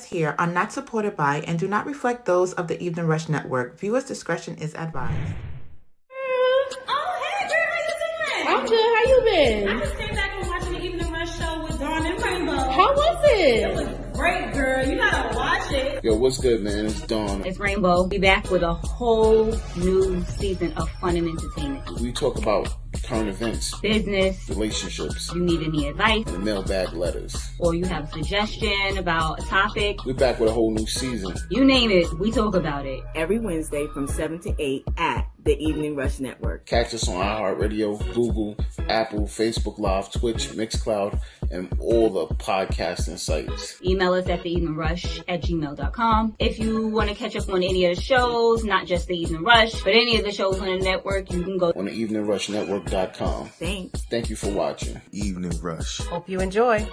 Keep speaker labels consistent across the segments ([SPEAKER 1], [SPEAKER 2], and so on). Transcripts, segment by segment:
[SPEAKER 1] here are not supported by and do not reflect those of the Evening Rush Network. Viewers' discretion is advised.
[SPEAKER 2] Oh, hey, girl, how you doing?
[SPEAKER 3] I'm good. How you been?
[SPEAKER 2] I just came back and watching the Evening Rush show with Dawn and Rainbow.
[SPEAKER 3] How was it?
[SPEAKER 2] It was great, girl. You gotta watch it.
[SPEAKER 4] Yo, what's good, man? It's Dawn.
[SPEAKER 5] It's Rainbow. Be back with a whole new season of fun and entertainment.
[SPEAKER 4] We talk about current events,
[SPEAKER 5] Business.
[SPEAKER 4] relationships,
[SPEAKER 5] You need any advice,
[SPEAKER 4] and the mailbag letters.
[SPEAKER 5] or you have a suggestion about a topic.
[SPEAKER 4] We're back with a whole new season.
[SPEAKER 5] You name it, we talk about it.
[SPEAKER 6] Every Wednesday from 7 to 8 at the Evening Rush Network.
[SPEAKER 4] Catch us on iHeartRadio, Google, Apple, Facebook Live, Twitch, Mixcloud, and all the podcasting sites.
[SPEAKER 5] Email us at theeveningrush@gmail.com. If you want to catch up on any of the shows, not just the Evening Rush, but any of the shows on the network, you can go
[SPEAKER 4] On the eveningrushnetwork.com.
[SPEAKER 6] Thanks.
[SPEAKER 4] Thank you for watching.
[SPEAKER 7] Evening Rush.
[SPEAKER 8] Hope you enjoy.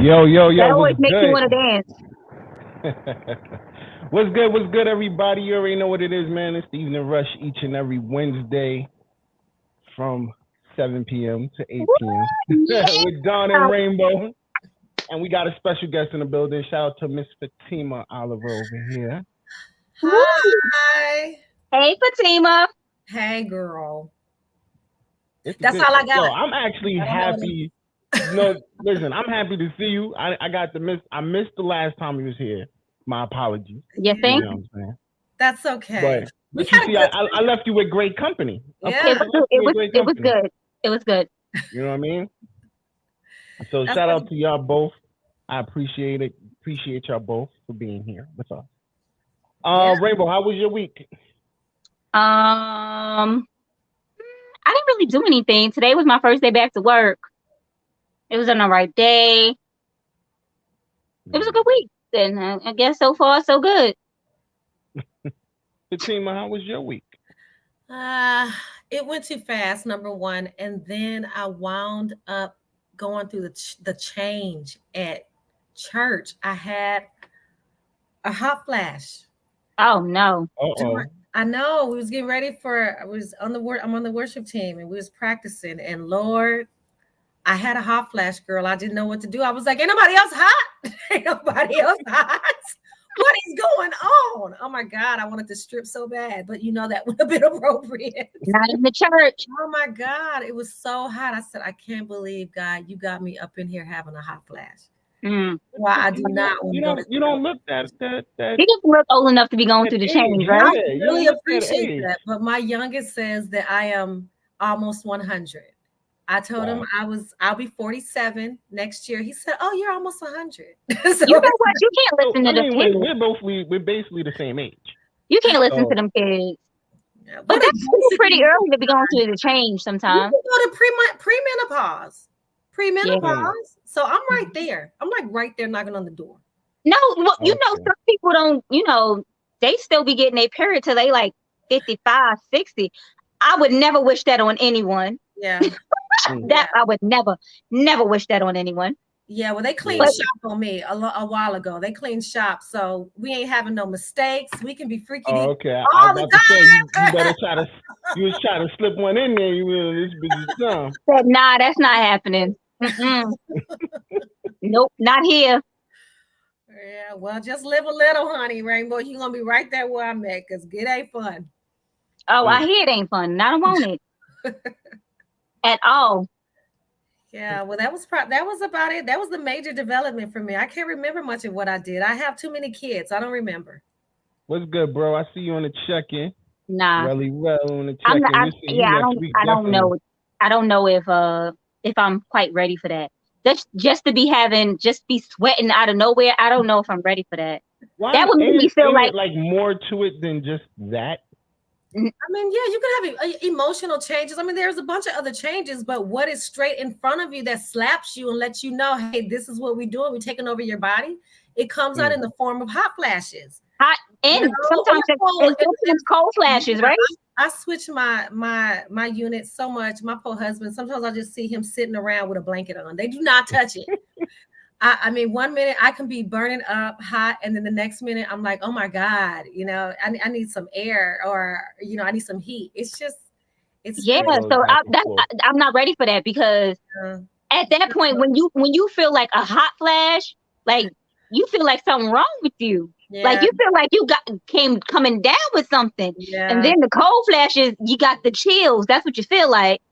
[SPEAKER 9] Yo,
[SPEAKER 5] That always
[SPEAKER 9] what's
[SPEAKER 5] makes
[SPEAKER 9] good?
[SPEAKER 5] you want to dance.
[SPEAKER 9] What's good, everybody? You already know what it is, man. It's the Evening Rush each and every Wednesday from 7 p.m. to 8 p.m. with Dawn and Rainbow. And we got a special guest in the building. Shout out to Miss Fatima Oliver over here.
[SPEAKER 8] Hi.
[SPEAKER 5] Hey, Fatima.
[SPEAKER 8] Hey, girl.
[SPEAKER 9] It's
[SPEAKER 8] That's
[SPEAKER 9] good.
[SPEAKER 8] all I got.
[SPEAKER 9] Yo, I'm actually happy. No, listen, I'm happy to see you. I missed the last time you was here. My apologies.
[SPEAKER 5] You think?
[SPEAKER 9] You know what I'm saying?
[SPEAKER 8] That's okay.
[SPEAKER 9] But you see, I left you with great company. Of
[SPEAKER 8] Yeah.
[SPEAKER 9] course, I left you with great
[SPEAKER 5] It was
[SPEAKER 9] company.
[SPEAKER 5] good. It was good.
[SPEAKER 9] You know what I mean? So
[SPEAKER 8] That's
[SPEAKER 9] shout
[SPEAKER 8] what-
[SPEAKER 9] out to y'all both. I appreciate it. Appreciate y'all both for being here. What's up?
[SPEAKER 8] Yeah.
[SPEAKER 9] Rainbow, how was your week?
[SPEAKER 5] I didn't really do anything. Today was my first day back to work. It was an alright day. It was a good week. And I guess so far so good.
[SPEAKER 9] Fatima, how was your week?
[SPEAKER 8] It went too fast, number one, and then I wound up going through the change at church. I had a hot flash.
[SPEAKER 5] Oh no.
[SPEAKER 9] Uh-oh.
[SPEAKER 8] I know we was getting ready I'm on the worship team and we was practicing, and Lord, I had a hot flash, girl. I didn't know what to do. I was like, ain't nobody else hot? Ain't nobody else hot? What is going on? Oh my God, I wanted to strip so bad, but that would have been appropriate.
[SPEAKER 5] Not in the church.
[SPEAKER 8] Oh my God, it was so hot. I said, I can't believe, God, you got me up in here having a hot flash. Why I do not want to go to
[SPEAKER 9] You don't look that.
[SPEAKER 5] He just look old enough to be going through the change,
[SPEAKER 8] I
[SPEAKER 5] right?
[SPEAKER 9] Yeah, you
[SPEAKER 8] really
[SPEAKER 9] look that
[SPEAKER 8] appreciate
[SPEAKER 9] age.
[SPEAKER 8] that. But my youngest says that I am almost 100. I told him I'll be 47 next year. He said, "Oh, you're almost 100." So,
[SPEAKER 5] You know what? You can't listen to them kids.
[SPEAKER 9] We're basically the same age.
[SPEAKER 5] You can't listen to them kids.
[SPEAKER 8] but
[SPEAKER 5] But that's still pretty early to be going through the change
[SPEAKER 8] you
[SPEAKER 5] sometimes.
[SPEAKER 8] can go to premenopause. So I'm right there. I'm like right there knocking on the door.
[SPEAKER 5] No, well,
[SPEAKER 9] Okay.
[SPEAKER 5] some people don't, they still be getting their period till they like 55, 60. I would never wish that on anyone.
[SPEAKER 8] Yeah.
[SPEAKER 5] That I would never wish that on anyone.
[SPEAKER 8] Yeah, well, they cleaned
[SPEAKER 5] But-
[SPEAKER 8] shop on me a while ago. They cleaned shop, so we ain't having no mistakes. We can be freaky.
[SPEAKER 9] Oh, okay. I
[SPEAKER 8] all
[SPEAKER 9] was
[SPEAKER 8] the
[SPEAKER 9] about to say you better you was trying to slip one in there. You will this bitch is dumb.
[SPEAKER 5] Said, nah, that's not happening. Nope, not here.
[SPEAKER 8] Yeah, well, just live a little, honey, Rainbow. You're gonna be right there where I'm at, because it ain't fun.
[SPEAKER 5] Oh, I hear it ain't fun. And I don't want it at all.
[SPEAKER 8] Yeah, well, that was about it. That was the major development for me. I can't remember much of what I did. I have too many kids. I don't remember.
[SPEAKER 9] What's good, bro? I see you on the check-in.
[SPEAKER 5] Nah,
[SPEAKER 9] Really well on the
[SPEAKER 5] I'm
[SPEAKER 9] check-in.
[SPEAKER 5] not,
[SPEAKER 9] We'll see you next week,
[SPEAKER 5] I don't
[SPEAKER 9] definitely.
[SPEAKER 5] know. I don't know if I'm quite ready for that. That's just to be sweating out of nowhere. I don't know if I'm ready for that.
[SPEAKER 9] Why?
[SPEAKER 5] That would make me feel
[SPEAKER 9] ain't
[SPEAKER 5] like
[SPEAKER 9] it more to it than just that.
[SPEAKER 8] I mean, yeah, you can have emotional changes. I mean, there's a bunch of other changes, but what is straight in front of you that slaps you and lets you know, hey, this is what we're doing. We're taking over your body. It comes out in the form of hot flashes.
[SPEAKER 5] hot and sometimes it's cold flashes, right?
[SPEAKER 8] I switch my unit so much. My poor husband, sometimes I just see him sitting around with a blanket on. They do not touch it. I mean, 1 minute I can be burning up hot, and then the next minute I'm like, oh my God, I need some air, or I need some heat. It's
[SPEAKER 5] Yeah,
[SPEAKER 9] It goes
[SPEAKER 5] so
[SPEAKER 9] back and forth.
[SPEAKER 5] I'm not ready for that, because
[SPEAKER 8] uh,
[SPEAKER 5] at that point, when you feel like a hot flash, like you feel like something wrong with you. Like
[SPEAKER 8] yeah,
[SPEAKER 5] you feel like you got coming down with something. And
[SPEAKER 8] yeah,
[SPEAKER 5] then the cold flashes, you got the chills. That's what you feel like.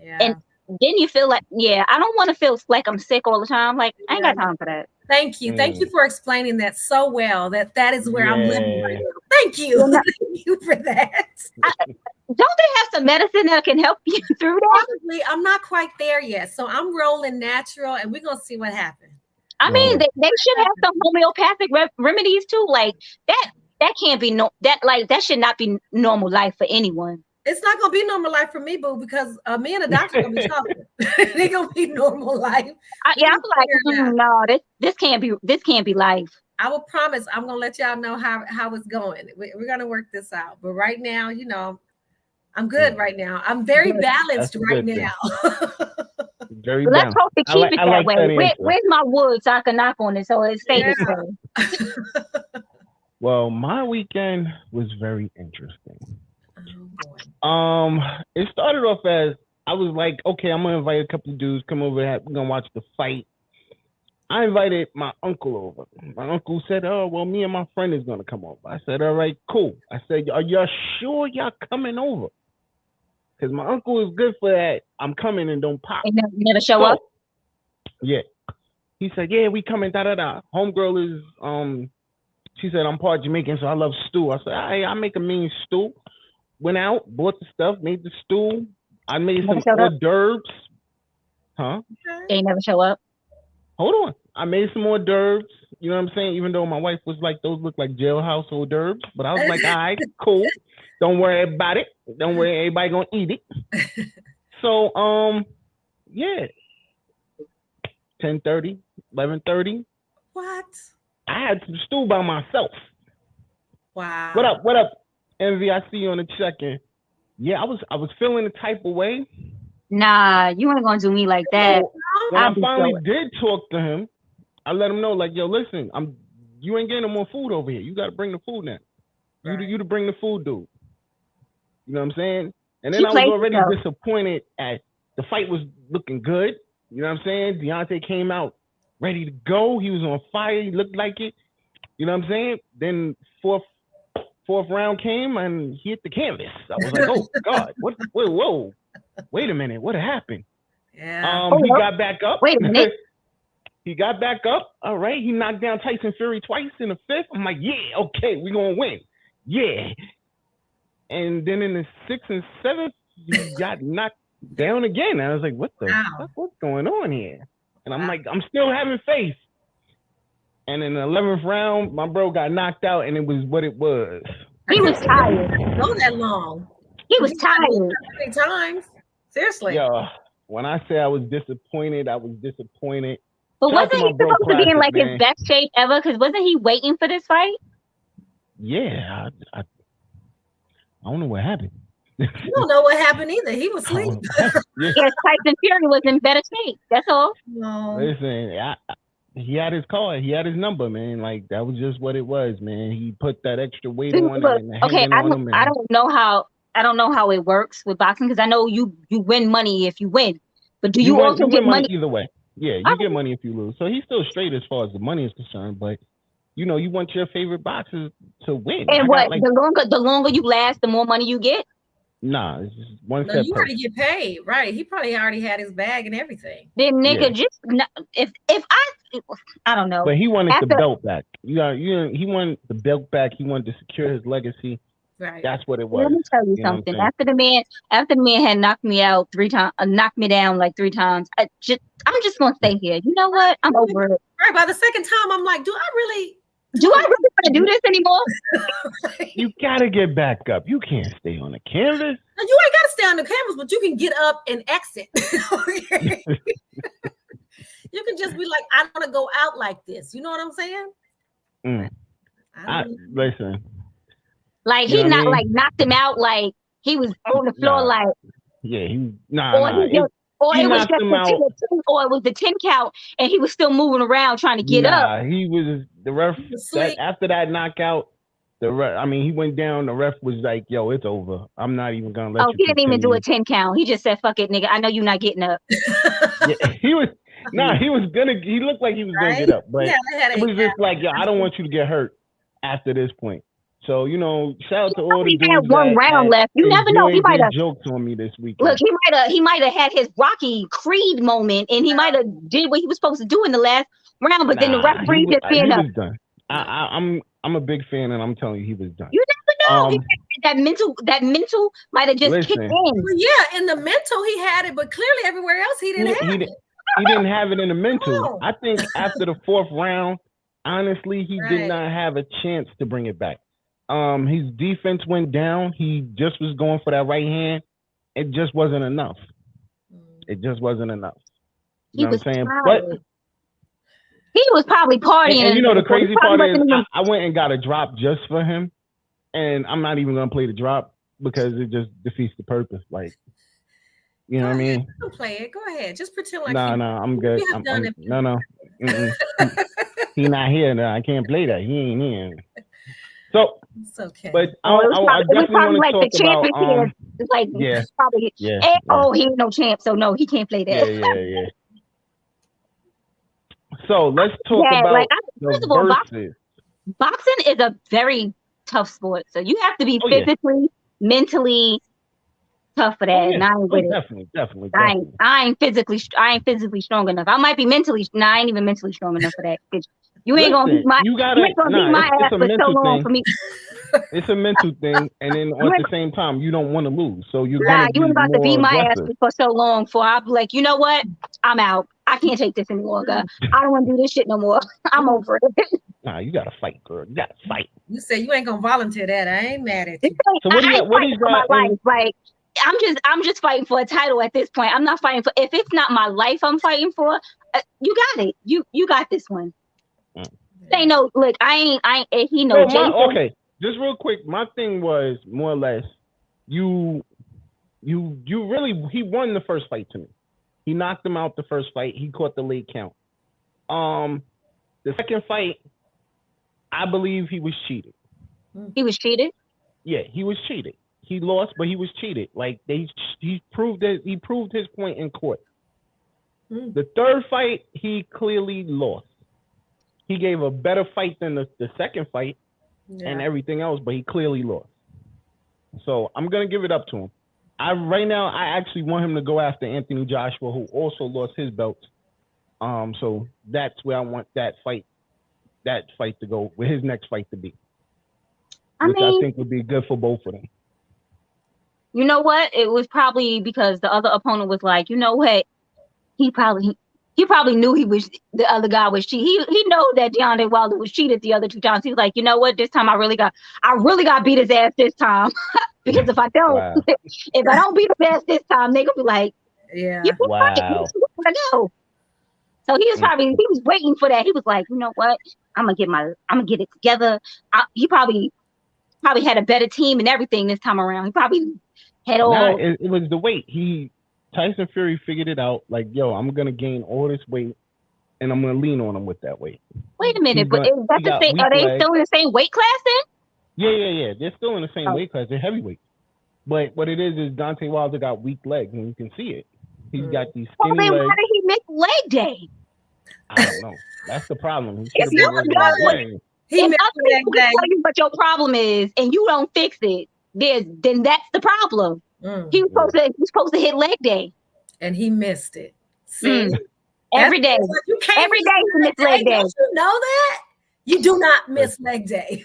[SPEAKER 8] yeah,
[SPEAKER 5] And then you feel like, yeah, I don't want to feel like I'm sick all the time. Like, I ain't
[SPEAKER 8] yeah.
[SPEAKER 5] got time for that.
[SPEAKER 8] Thank you. Thank you for explaining that so well. That is where I'm living right
[SPEAKER 9] Yeah.
[SPEAKER 8] now. Thank you.
[SPEAKER 5] Well,
[SPEAKER 8] Thank you for that.
[SPEAKER 5] don't they have some medicine that can help you through that?
[SPEAKER 8] Probably, I'm not quite there yet. So I'm rolling natural, and we're gonna see what happens.
[SPEAKER 5] I mean, they should have some homeopathic remedies too. Like that can't be that should not be normal life for anyone.
[SPEAKER 8] It's not gonna be normal life for me, boo, because me and the doctor gonna be talking. They gonna be normal life.
[SPEAKER 5] I'm like, no, this can't be life.
[SPEAKER 8] I will promise I'm gonna let y'all know how it's going. We're gonna work this out. But right now, I'm good right now. I'm very balanced right now.
[SPEAKER 9] Very
[SPEAKER 5] Let's
[SPEAKER 9] balanced.
[SPEAKER 5] hope to keep it that way. Where's my wood so I can knock on it so it stays this way?
[SPEAKER 9] Well, my weekend was very interesting.
[SPEAKER 8] Oh boy.
[SPEAKER 9] It started off as I was like, okay, I'm gonna invite a couple of dudes, come over, we're gonna watch the fight. I invited my uncle over. My uncle said, oh, well, me and my friend is gonna come over. I said, all right, cool. I said, are y'all sure y'all coming over? Because my uncle is good for that. I'm coming and don't pop.
[SPEAKER 5] You never show up?
[SPEAKER 9] Yeah. He said, yeah, we coming, da-da-da. Homegirl is, she said, I'm part Jamaican, so I love stew. I said, hey, I make a mean stew. Went out, bought the stuff, made the stew. I made some hors d'oeuvres. Huh?
[SPEAKER 5] They never show up?
[SPEAKER 9] Hold on. I made some hors d'oeuvres. You know what I'm saying? Even though my wife was like, those look like jailhouse hors d'oeuvres. But I was like, all right, cool. Don't worry about it. Don't worry, everybody gonna eat it. So, yeah. 10:30, 11:30.
[SPEAKER 8] What?
[SPEAKER 9] I had some stew by myself.
[SPEAKER 8] Wow.
[SPEAKER 9] What up? Envy, I see you on the check-in. Yeah, I was feeling the type of way.
[SPEAKER 5] Nah, you ain't gonna do me like that.
[SPEAKER 9] So, when I finally did talk to him, I let him know, like, yo, listen, you ain't getting no more food over here. You gotta bring the food now. Right. You to bring the food, dude. You know what I'm saying? And then I was already disappointed at the fight was looking good. You know what I'm saying? Deontay came out ready to go. He was on fire. He looked like it. You know what I'm saying? Then fourth round came and he hit the canvas. I was like, oh God, whoa, wait a minute, what happened?
[SPEAKER 8] Yeah.
[SPEAKER 9] He got back up.
[SPEAKER 5] Wait a minute.
[SPEAKER 9] He got back up. All right. He knocked down Tyson Fury twice in the fifth. I'm like, yeah, okay, we're gonna win. Yeah. And then in the sixth and seventh, he got knocked down again. I was like, what the fuck? What's going on here? And I'm like, I'm still having faith. And in the 11th round, my bro got knocked out, and it was what it was.
[SPEAKER 5] He was tired.
[SPEAKER 8] Go that long.
[SPEAKER 5] He was tired.
[SPEAKER 8] Many times. Seriously.
[SPEAKER 9] Yeah. When I say I was disappointed, I was disappointed.
[SPEAKER 5] But wasn't he supposed to be in like his best shape ever? Because wasn't he waiting for this fight?
[SPEAKER 9] Yeah. I don't know what happened.
[SPEAKER 8] You don't know what happened either. He was asleep.
[SPEAKER 5] Yes, Tyson Fury was in better shape. That's all.
[SPEAKER 8] No.
[SPEAKER 9] Listen, he had his card. He had his number, man. Like, that was just what it was, man. He put that extra weight on it.
[SPEAKER 5] Okay, I don't know how it works with boxing, because I know you win money if you win. But do you also get money
[SPEAKER 9] either way? Yeah, you get money if you lose. So he's still straight as far as the money is concerned, but you want your favorite boxers to win.
[SPEAKER 5] And the longer you last, the more money you get?
[SPEAKER 9] Nah, it's just one
[SPEAKER 8] step. You already get paid, right? He probably already had his bag and everything.
[SPEAKER 5] Then nigga, if I don't know.
[SPEAKER 9] But he wanted the belt back. He wanted the belt back. He wanted to secure his legacy.
[SPEAKER 8] Right.
[SPEAKER 9] That's what it was.
[SPEAKER 5] Let me tell you something. After the man had knocked me out 3 times, knocked me down like 3 times. I'm just gonna stay here. You know what? I'm over it.
[SPEAKER 8] Right. By the second time, I'm like, do I really
[SPEAKER 5] want to do this anymore?
[SPEAKER 9] You gotta get back up. You can't stay on the canvas.
[SPEAKER 8] No, you ain't gotta stay on the canvas, but you can get up and exit. You can just be like, I want to go out like this. You know what I'm saying?
[SPEAKER 9] Listen.
[SPEAKER 5] Like he knocked him out like he was on the floor. Like
[SPEAKER 9] yeah,
[SPEAKER 5] Or
[SPEAKER 9] He
[SPEAKER 5] it was
[SPEAKER 9] knocked
[SPEAKER 5] just
[SPEAKER 9] him
[SPEAKER 5] the
[SPEAKER 9] out.
[SPEAKER 5] 10, or it was the 10 count, and he was still moving around trying to get up.
[SPEAKER 9] Nah, the ref said after that knockout, he went down. The ref was like, "Yo, it's over. I'm not even gonna let
[SPEAKER 5] Oh,
[SPEAKER 9] you
[SPEAKER 5] he didn't even do a
[SPEAKER 9] continue."
[SPEAKER 5] 10 count. He just said, "Fuck it, nigga. I know you're not getting up."
[SPEAKER 9] Yeah, he was. Nah, he was gonna. He looked like he was gonna get up, but
[SPEAKER 8] Yeah,
[SPEAKER 9] it was just like, "Yo, I don't want you to get hurt after this point." So shout out to all the
[SPEAKER 5] He had
[SPEAKER 9] dudes
[SPEAKER 5] one
[SPEAKER 9] that
[SPEAKER 5] round left. You never know. He
[SPEAKER 9] enjoyed
[SPEAKER 5] might
[SPEAKER 9] their
[SPEAKER 5] have.
[SPEAKER 9] jokes on me this weekend.
[SPEAKER 5] Look, he might have had his Rocky Creed moment, and he might have did what he was supposed to do in the last round, but then the referee just
[SPEAKER 9] he
[SPEAKER 5] being up.
[SPEAKER 9] was done. I'm a big fan, and I'm telling you, he was done.
[SPEAKER 5] You never know. That mental might have just kicked in.
[SPEAKER 8] Well, yeah, in the mental he had it, but clearly everywhere else he didn't have it.
[SPEAKER 9] He didn't have it in the mental. I think after the 4th round, honestly, he did not have a chance to bring it back. His defense went down. He just was going for that right hand. It just wasn't enough. It just wasn't enough. You know what I'm saying? But
[SPEAKER 5] he was probably partying.
[SPEAKER 9] And the crazy part is I went and got a drop just for him. And I'm not even gonna play the drop because it just defeats the purpose. Like, you know what I mean?
[SPEAKER 8] Don't play it. Go ahead. Just pretend like
[SPEAKER 9] I'm good. No. He not here now. I can't play that. He ain't here. So
[SPEAKER 8] it's okay.
[SPEAKER 9] But I definitely want to talk about
[SPEAKER 5] it's like probably he ain't no champ, so no, he can't play that.
[SPEAKER 9] Yeah. So let's talk about first of all,
[SPEAKER 5] boxing is a very tough sport. So you have to be physically, mentally tough for that. And I ain't with it.
[SPEAKER 9] Definitely.
[SPEAKER 5] I ain't physically strong enough. I might be mentally. I ain't even mentally strong enough for that. You ain't gonna beat my. You ain't gonna beat my ass for so long for me.
[SPEAKER 9] It's a mental thing, and then at the same time, you don't want to lose. So you're
[SPEAKER 5] you ain't about to beat my ass for so long. For I'll be like, you know what? I'm out. I can't take this any longer. I don't want to do this shit no more. I'm over it.
[SPEAKER 9] Nah, you gotta fight, girl. You gotta fight.
[SPEAKER 8] You say you ain't gonna volunteer that. I ain't mad at you.
[SPEAKER 9] So what do you got?
[SPEAKER 5] Like, I'm just fighting for a title at this point. I'm not fighting for. If it's not my life, I'm fighting for. You got it. You got this one. Say no. Look, I ain't. He knows.
[SPEAKER 9] Okay. Just real quick, my thing was more or less, you really, he won the first fight to me. He knocked him out the first fight. He caught the late count. The second fight, I believe he was cheated.
[SPEAKER 5] He was cheated?
[SPEAKER 9] Yeah, he was cheated. He lost, but he was cheated. Like he proved his point in court. The third fight, he clearly lost. He gave a better fight than the second fight. And everything else, but he clearly lost. So I'm gonna give it up to him. Right now I actually want him to go after Anthony Joshua, who also lost his belts. So that's where I want that fight to go, where his next fight to be. I think would be good for both of them.
[SPEAKER 5] You know what? It was probably because the other opponent was like, you know what? He probably knew the other guy was cheating. He know that Deontay Wilder was cheated the other 2 times. He was like, you know what? This time I really got beat his ass this time. Because if I don't beat his ass this time, they gonna be like,
[SPEAKER 8] wow.
[SPEAKER 5] Go. So he was waiting for that. He was like, you know what? I'm gonna get it together. He probably had a better team and everything this time around. He probably had all.
[SPEAKER 9] It was the weight. Tyson Fury figured it out. Like, yo, I'm gonna gain all this weight, and I'm gonna lean on him with that weight.
[SPEAKER 5] Wait a minute, but is that the same? Are they still in the same weight class then?
[SPEAKER 9] Yeah. They're still in the same weight class. They're heavyweight. But what it is Deontay Wilder got weak legs, and you can see it. He's got these skinny legs.
[SPEAKER 5] Why did he miss leg day?
[SPEAKER 9] I don't know. That's the problem.
[SPEAKER 5] If other people can tell you what your problem is, and you don't fix it, then that's the problem. He was supposed to hit leg day,
[SPEAKER 8] and he missed it. See,
[SPEAKER 5] every day. Every day he missed leg day.
[SPEAKER 8] Don't you know that? You do not miss leg day.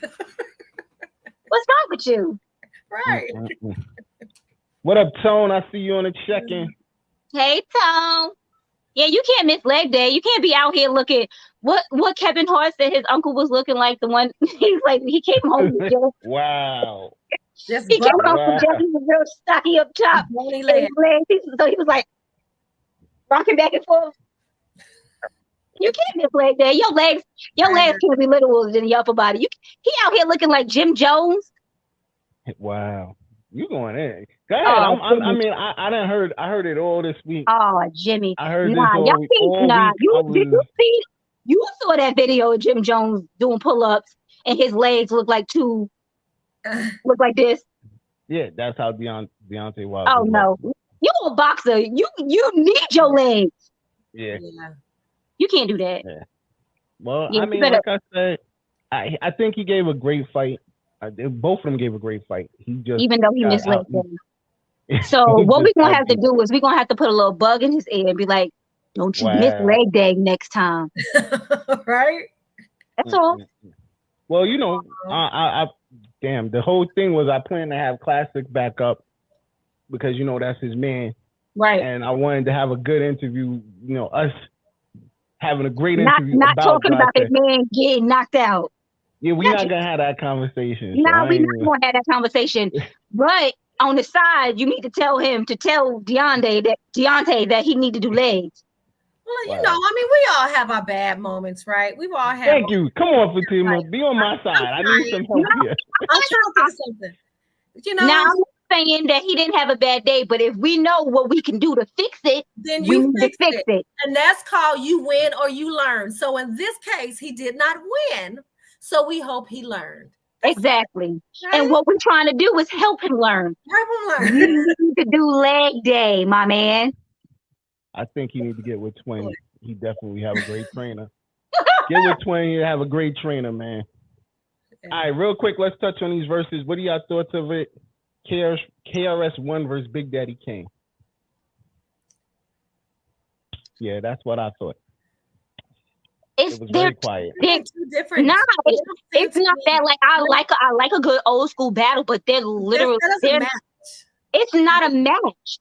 [SPEAKER 5] What's wrong with you?
[SPEAKER 8] Right.
[SPEAKER 9] What up, Tone? I see you on the check-in.
[SPEAKER 5] Hey, Tone. Yeah, you can't miss leg day. You can't be out here looking. What Kevin Hart said his uncle was looking like, the one he's like, he came home with Jeff.
[SPEAKER 9] Wow.
[SPEAKER 5] He came home with Jeff. He was real stocky up top. So he was like rocking back and forth. You can't miss leg day. Your legs can't be littler than your upper body. He out here looking like Jim Jones.
[SPEAKER 9] Wow. You going in? Go ahead.
[SPEAKER 5] Oh,
[SPEAKER 9] I mean, I done heard. I heard it all this week.
[SPEAKER 5] oh, Jimmy.
[SPEAKER 9] I heard this
[SPEAKER 5] Nah, y'all think
[SPEAKER 9] all
[SPEAKER 5] nah.
[SPEAKER 9] week. I
[SPEAKER 5] Did you
[SPEAKER 9] was.
[SPEAKER 5] see? You saw that video of Jim Jones doing pull-ups and his legs look like this.
[SPEAKER 9] Yeah, that's how Deontay Wilder.
[SPEAKER 5] Oh no, you a boxer. You need your legs.
[SPEAKER 9] Yeah.
[SPEAKER 5] You can't do that.
[SPEAKER 9] Yeah. Well,
[SPEAKER 5] Yeah,
[SPEAKER 9] I mean, like I said, I think he gave a great fight. Both of them gave a great fight. He just
[SPEAKER 5] even though he misled them. So what we're gonna have to do is we're gonna have to put a little bug in his ear and be like, "Don't you miss leg day next time."
[SPEAKER 8] Right?
[SPEAKER 5] That's all.
[SPEAKER 9] Well, you know, I damn, the whole thing was I planned to have Classic back up because you know that's his man,
[SPEAKER 5] right?
[SPEAKER 9] And I wanted to have a good interview. You know, us having a great interview.
[SPEAKER 5] Not talking about his man getting knocked out.
[SPEAKER 9] Yeah, we're not gonna have that conversation.
[SPEAKER 5] No, we're not gonna have that conversation. But on the side, you need to tell Deontay that he need to do legs.
[SPEAKER 8] Well, you know, I mean, we all have our bad moments, right? We've all had.
[SPEAKER 9] Thank you. Come on, Fatima. Be on my side. I need some help here.
[SPEAKER 8] I'm trying to say something. You know,
[SPEAKER 5] now I'm not saying that he didn't have a bad day, but if we know what we can do to fix it,
[SPEAKER 8] then you
[SPEAKER 5] fix it.
[SPEAKER 8] And that's called you win or you learn. So in this case, he did not win. So we hope he learned.
[SPEAKER 5] Exactly. Right? And what we're trying to do is help him learn. You need to do leg day, my man.
[SPEAKER 9] I think he need to get with Twin. He definitely have a great trainer. Get with Twin. You have a great trainer, man. All right, real quick, let's touch on these verses. What are y'all thoughts of it? KRS-One versus Big Daddy Kane. Yeah, that's what I thought. It was very quiet.
[SPEAKER 8] Two different.
[SPEAKER 5] Nah, it's not that. Like I like a good old school battle, but they're literally it's not a match.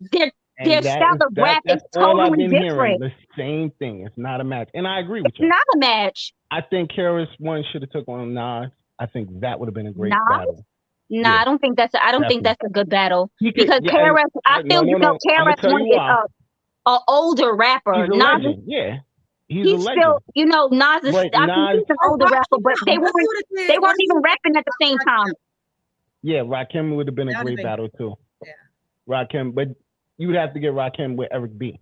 [SPEAKER 5] Their style of rap is totally different.
[SPEAKER 9] The same thing. It's not a match, and I agree with you.
[SPEAKER 5] It's not a match.
[SPEAKER 9] I think KRS-One should have took on Nas. I think that would have been a great battle.
[SPEAKER 5] Nah, yeah. I don't think that's a good battle because KRS. I feel KRS-One is an older rapper.
[SPEAKER 9] He's a legend. Yeah. He's a legend.
[SPEAKER 5] Still, you know, Nas is. I think he's an older rapper, but they weren't even rapping at the same time.
[SPEAKER 9] Yeah, Rakim would have been a great battle too. Yeah, Rakim, but you would have to get Rakim with Eric B,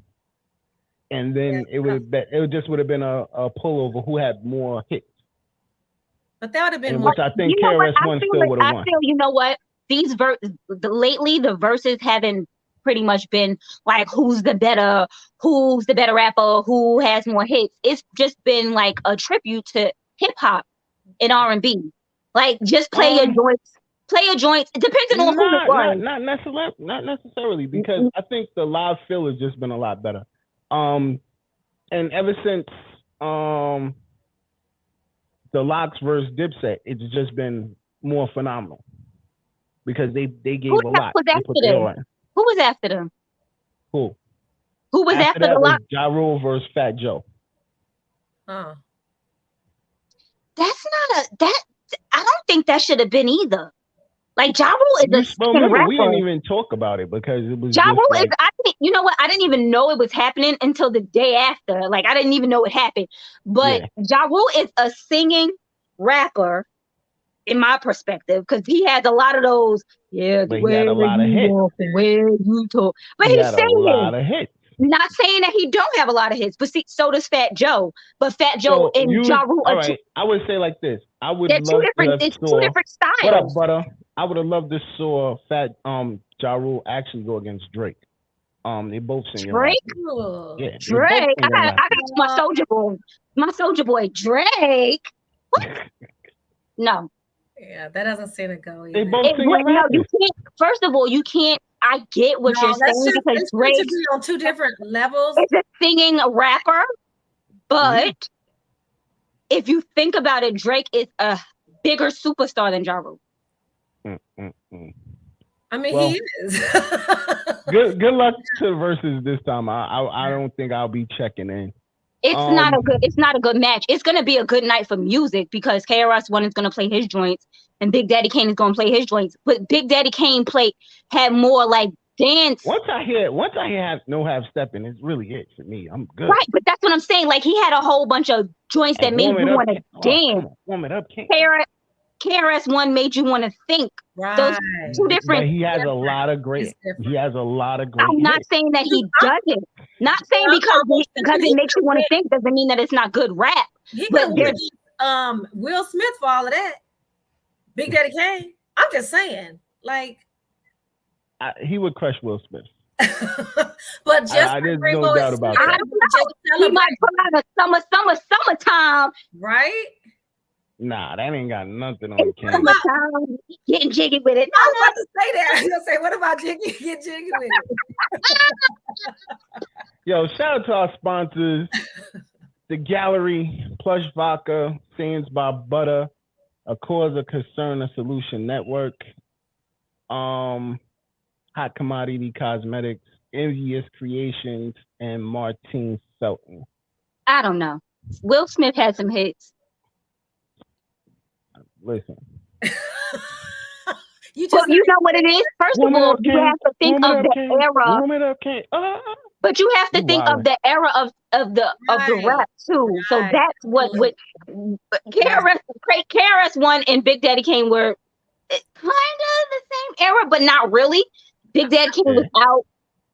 [SPEAKER 9] and then it would have been a pullover who had more hits.
[SPEAKER 8] But that would have been
[SPEAKER 9] more. Which I think KRS-One still would have won.
[SPEAKER 5] I feel, you know what, lately the verses haven't pretty much been like who's the better rapper, who has more hits. It's just been like a tribute to hip hop and R&B. Like just play your joints. It depends on who it was.
[SPEAKER 9] Not necessarily, because I think the live feel has just been a lot better. And ever since the Locks versus Dipset, it's just been more phenomenal because they gave a lot.
[SPEAKER 5] Who was after them?
[SPEAKER 9] Who
[SPEAKER 5] was after the Locks?
[SPEAKER 9] Ja Rule versus Fat Joe.
[SPEAKER 5] That's not I don't think that should have been either. Like Ja Rule is a rapper.
[SPEAKER 9] We didn't even talk about it because it was
[SPEAKER 5] Ja Rule is. You know what? I didn't even know it was happening until the day after. Like I didn't even know it happened. But Ja Rule is a singing rapper, in my perspective, because he has a lot of those. Yeah,
[SPEAKER 9] but he had a lot of hits.
[SPEAKER 5] Where you talk, but he's singing.
[SPEAKER 9] A lot of hits.
[SPEAKER 5] Not saying that he don't have a lot of hits, but see, so does Fat Joe. But Fat Joe and Ja Rule are
[SPEAKER 9] right. I would say like this. I would love
[SPEAKER 5] two different styles.
[SPEAKER 9] What up, butter? I would have loved to saw Ja Rule actually go against Drake. They both sing.
[SPEAKER 5] Drake?
[SPEAKER 9] Yeah.
[SPEAKER 5] Drake. I got my Soulja Boy Drake. What? No.
[SPEAKER 8] Yeah, that doesn't seem to go either.
[SPEAKER 9] They both sing.
[SPEAKER 5] No, you can't. First of all, you can't. I get what you're saying because Drake
[SPEAKER 8] on two different levels.
[SPEAKER 5] It's a singing rapper, but if you think about it, Drake is a bigger superstar than Ja Rule.
[SPEAKER 8] I mean, he is.
[SPEAKER 9] good luck to versus this time. I don't think I'll be checking in.
[SPEAKER 5] It's not a good match. It's gonna be a good night for music because KRS-One is gonna play his joints and Big Daddy Kane is gonna play his joints. But Big Daddy Kane had more like dance.
[SPEAKER 9] Once I hear have stepping, it's really it for me. I'm good.
[SPEAKER 5] Right, but that's what I'm saying. Like he had a whole bunch of joints that made you want to dance.
[SPEAKER 9] Warm it up, King.
[SPEAKER 5] KRS-One made you want to think.
[SPEAKER 8] Right.
[SPEAKER 5] Those two different.
[SPEAKER 9] But he has a lot of great.
[SPEAKER 8] It's different.
[SPEAKER 9] He has a lot of great.
[SPEAKER 5] I'm not
[SPEAKER 9] hits.
[SPEAKER 5] saying that he doesn't. Not saying because it makes you want to think doesn't mean that it's not good rap.
[SPEAKER 8] He
[SPEAKER 5] But
[SPEAKER 8] could win Will Smith for all of that. Big Daddy Kane. I'm just saying, like,
[SPEAKER 9] he would crush Will Smith.
[SPEAKER 8] But just
[SPEAKER 9] there's no doubt about that.
[SPEAKER 5] I don't know. He might put out a summertime.
[SPEAKER 8] Right?
[SPEAKER 9] Nah, that ain't got nothing on Kane.
[SPEAKER 5] Summertime, getting jiggy with it.
[SPEAKER 8] I was about to say that. I was gonna say, what about Jiggy? Get jiggy with it.
[SPEAKER 9] Yo, shout out to our sponsors, The Gallery, Plush Vodka, Sands by Butter, A Cause of Concern, A Solution Network, Hot Commodity Cosmetics, Envious Creations, and Martine Selton.
[SPEAKER 5] I don't know. Will Smith had some hits.
[SPEAKER 9] Listen.
[SPEAKER 5] You know what it is? First of all, you have to think of the era. But you have to think of the era of the rap too. Right. So that's what KRS-One and Big Daddy Kane were kind of the same era, but not really. Big Daddy Kane was out.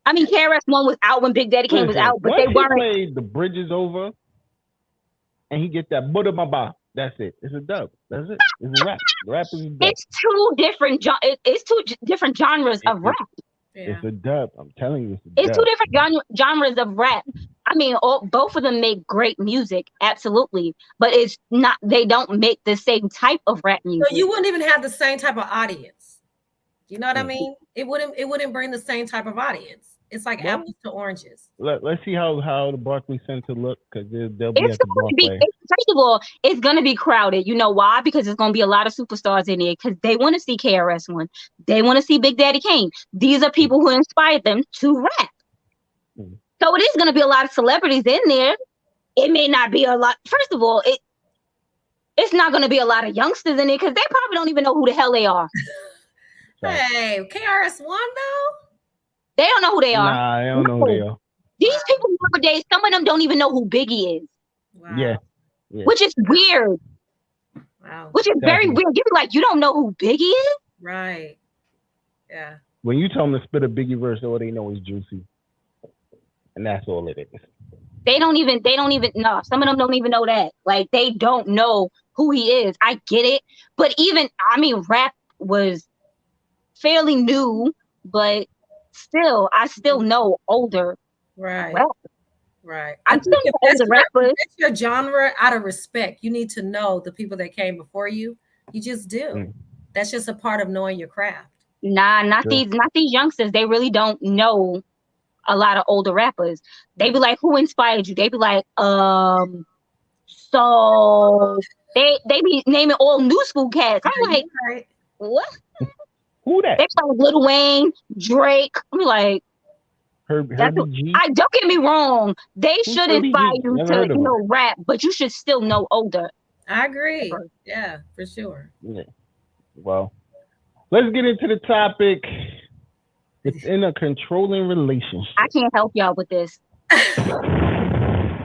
[SPEAKER 5] I mean, KRS-One was out when Big Daddy Kane was out, but they weren't.
[SPEAKER 9] He played The Bridge Is Over, and he get that Buddha Baba. That's it. It's a dub. That's it. It's a rap. The rap is a dub.
[SPEAKER 5] It's two different genres of rap.
[SPEAKER 9] It's a dub. I'm telling you,
[SPEAKER 5] it's two different genres of rap. I mean, both of them make great music, absolutely, but it's not. They don't make the same type of rap music.
[SPEAKER 8] So you wouldn't even have the same type of audience. You know what I mean? It wouldn't bring the same type of audience. It's like apples to oranges.
[SPEAKER 9] Let's see how the Barclays Center look, because they'll be at the Barclays.
[SPEAKER 5] First of all, it's going to be crowded. You know why? Because there's going to be a lot of superstars in there because they want to see KRS-One. They want to see Big Daddy Kane. These are people who inspired them to rap. So it is going to be a lot of celebrities in there. It may not be a lot. First of all, it's not going to be a lot of youngsters in there because they probably don't even know who the hell they are.
[SPEAKER 8] Hey, KRS-One though?
[SPEAKER 5] They don't know who they are.
[SPEAKER 9] Nah, they don't know who they are.
[SPEAKER 5] These people nowadays, some of them don't even know who Biggie is.
[SPEAKER 8] Wow.
[SPEAKER 9] Yeah.
[SPEAKER 5] Which is weird.
[SPEAKER 8] Wow.
[SPEAKER 5] Which is very weird. You be like, you don't know who Biggie is?
[SPEAKER 8] Right. Yeah.
[SPEAKER 9] When you tell them to spit a Biggie verse, all they know is Juicy. And that's all it is.
[SPEAKER 5] They don't even know. Some of them don't even know that. Like, they don't know who he is. I get it. But rap was fairly new, but I still know older.
[SPEAKER 8] Right. Right.
[SPEAKER 5] I still know older rappers.
[SPEAKER 8] That's your genre out of respect. You need to know the people that came before you. You just do. That's just a part of knowing your craft.
[SPEAKER 5] Nah, not these youngsters. They really don't know a lot of older rappers. They be like, who inspired you? They be like, so they be naming all new school cats. I'm like, what?
[SPEAKER 9] Who that?
[SPEAKER 5] They like Lil Wayne, Drake. I'm like,
[SPEAKER 9] Herbie G.
[SPEAKER 5] Don't get me wrong. They should inspire you to, rap, but you should still know older.
[SPEAKER 8] I agree. Yeah, for sure.
[SPEAKER 9] Yeah. Well, let's get into the topic. It's in a controlling relationship.
[SPEAKER 5] I can't help y'all with this.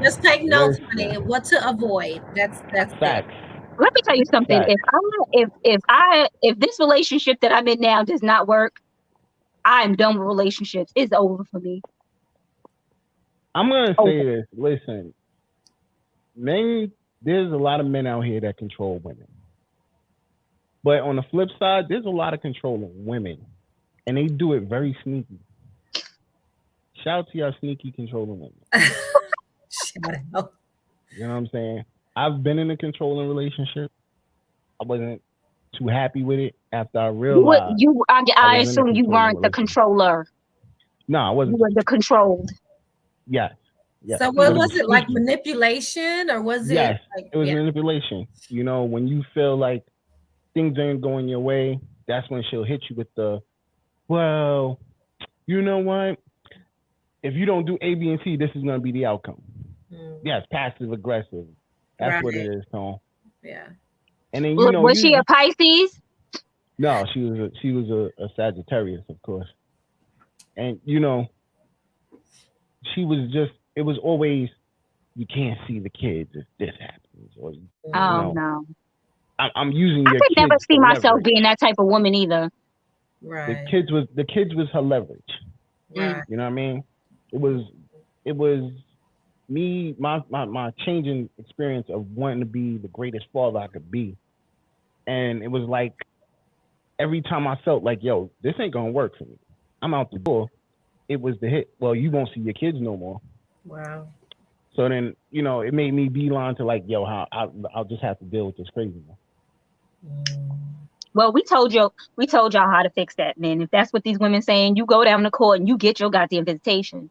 [SPEAKER 8] Just take notes, honey. What to avoid. That's
[SPEAKER 9] facts.
[SPEAKER 5] Let me tell you something. If this relationship that I'm in now does not work, I'm done with relationships. It's over for me.
[SPEAKER 9] I'm gonna say this. Listen, men. There's a lot of men out here that control women, but on the flip side, there's a lot of controlling women, and they do it very sneaky. Shout out to y'all sneaky controlling women.
[SPEAKER 8] Shout out.
[SPEAKER 9] You know what I'm saying? I've been in a controlling relationship. I wasn't too happy with it after I realized.
[SPEAKER 5] I assume you weren't the controller.
[SPEAKER 9] No, I wasn't.
[SPEAKER 5] You were the controlled.
[SPEAKER 9] Yes.
[SPEAKER 8] So what was it, like manipulation, or was it?
[SPEAKER 9] Yes,
[SPEAKER 8] like,
[SPEAKER 9] it was manipulation. You know, when you feel like things ain't going your way, that's when she'll hit you with the, well, you know what? If you don't do A, B, and C, this is going to be the outcome. Yes, passive aggressive. That's what it is, Tom.
[SPEAKER 8] Yeah.
[SPEAKER 9] And then
[SPEAKER 5] was she a Pisces?
[SPEAKER 9] No, she was a Sagittarius, of course. And she was just. It was always, you can't see the kids if this happens. Or
[SPEAKER 5] no.
[SPEAKER 9] I'm using
[SPEAKER 5] I
[SPEAKER 9] your
[SPEAKER 5] could never
[SPEAKER 9] kids
[SPEAKER 5] see
[SPEAKER 9] for
[SPEAKER 5] myself
[SPEAKER 9] leverage.
[SPEAKER 5] being that type of woman either.
[SPEAKER 8] Right.
[SPEAKER 9] The kids was her leverage.
[SPEAKER 8] Right.
[SPEAKER 9] You know what I mean? It was me, my changing experience of wanting to be the greatest father I could be. And it was like every time I felt like, yo, this ain't gonna work for me, I'm out the door. It was the hit. Well, you won't see your kids no more.
[SPEAKER 8] Wow.
[SPEAKER 9] So then, it made me beeline to like, yo, I'll just have to deal with this craziness.
[SPEAKER 5] Well, we told y'all how to fix that, man. If that's what these women saying, you go down to court and you get your goddamn visitation.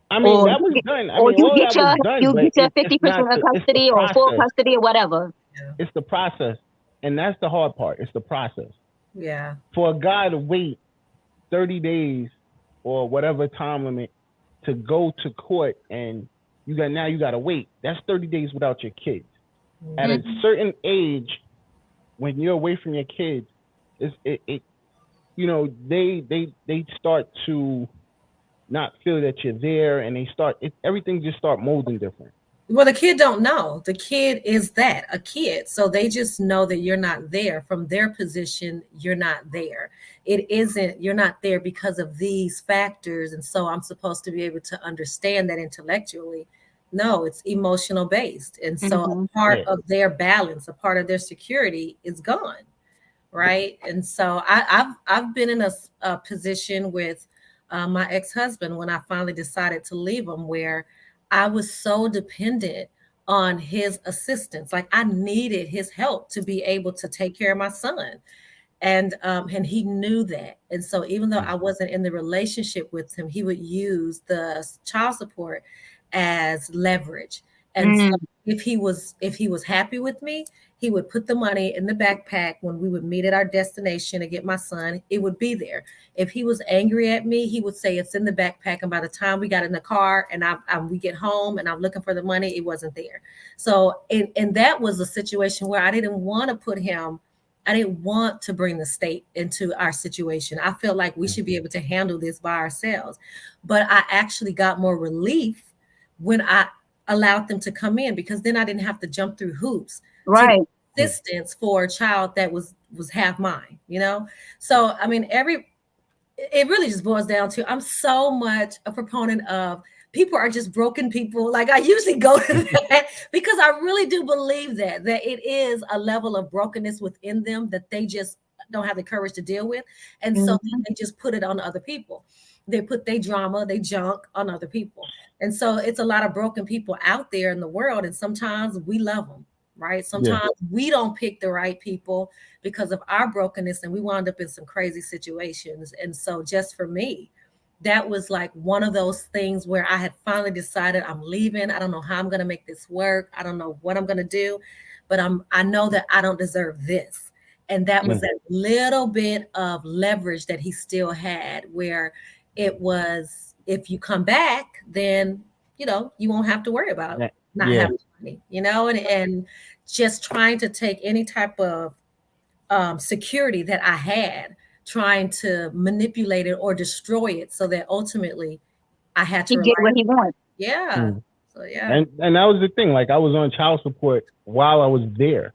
[SPEAKER 9] I mean,
[SPEAKER 5] Or
[SPEAKER 9] that was
[SPEAKER 5] you get,
[SPEAKER 9] done. I
[SPEAKER 5] or
[SPEAKER 9] mean,
[SPEAKER 5] you
[SPEAKER 9] all
[SPEAKER 5] get
[SPEAKER 9] that was done, but
[SPEAKER 5] your
[SPEAKER 9] it's
[SPEAKER 5] 50%
[SPEAKER 9] not
[SPEAKER 5] of
[SPEAKER 9] it's the
[SPEAKER 5] custody or full
[SPEAKER 9] process.
[SPEAKER 5] custody or whatever.
[SPEAKER 9] It's the process, and that's the hard part. It's the process.
[SPEAKER 8] Yeah.
[SPEAKER 9] For a guy to wait 30 days or whatever time limit to go to court, and you got to wait. That's 30 days without your kids. At a certain age, when you're away from your kids, they start to not feel that you're there, and everything just start molding different.
[SPEAKER 8] Well, the kid don't know. The kid is a kid. So they just know that you're not there. From their position, you're not there. You're not there because of these factors. And so I'm supposed to be able to understand that intellectually. No, it's emotional based. And so a part of their balance, a part of their security is gone. Right. And so I've been in a position with my ex-husband when I finally decided to leave him, where I was so dependent on his assistance. Like I needed his help to be able to take care of my son. And he knew that. And so even though I wasn't in the relationship with him, he would use the child support as leverage. And so if he was happy with me, he would put the money in the backpack when we would meet at our destination to get my son. It would be there. If he was angry at me, he would say it's in the backpack. And by the time we got in the car and we get home and I'm looking for the money, it wasn't there. So and that was a situation where I didn't want to bring the state into our situation. I felt like we should be able to handle this by ourselves. But I actually got more relief when I allowed them to come in, because then I didn't have to jump through hoops to get assistance for a child that was half mine, So I mean, it really just boils down to, I'm so much a proponent of people are just broken people. Like I usually go to that because I really do believe that it is a level of brokenness within them that they just don't have the courage to deal with. And so they just put it on other people. They put their drama, their junk on other people. And so it's a lot of broken people out there in the world. And sometimes we love them, right? Sometimes we don't pick the right people because of our brokenness, and we wound up in some crazy situations. And so just for me, that was like one of those things where I had finally decided I'm leaving. I don't know how I'm going to make this work. I don't know what I'm going to do, but I know that I don't deserve this. And that was that little bit of leverage that he still had, where it was, if you come back, then, you won't have to worry about not having money, and just trying to take any type of security that I had, trying to manipulate it or destroy it, so that ultimately I had to
[SPEAKER 5] get what he wants.
[SPEAKER 8] Yeah. So
[SPEAKER 9] And that was the thing. Like I was on child support while I was there.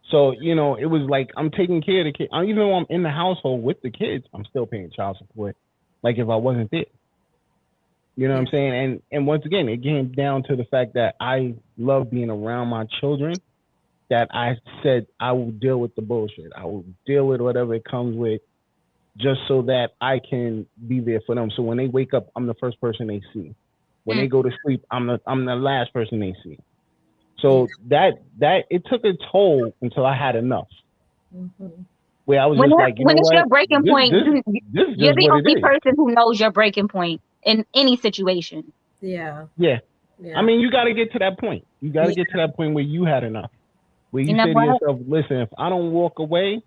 [SPEAKER 9] So, it was like I'm taking care of the kids. Even though I'm in the household with the kids, I'm still paying child support. Like if I wasn't there. You know what I'm saying? And once again, it came down to the fact that I love being around my children, that I said I will deal with the bullshit. I will deal with whatever it comes with, just so that I can be there for them. So when they wake up, I'm the first person they see. When they go to sleep, I'm the last person they see. So that it took a toll until I had enough. Where I was just like,
[SPEAKER 5] when it's your breaking point, you're the only person who knows your breaking point in any situation.
[SPEAKER 8] Yeah.
[SPEAKER 9] I mean, you got to get to that point. You got to get to that point where you had enough. Where you say to yourself, listen, if I don't walk away,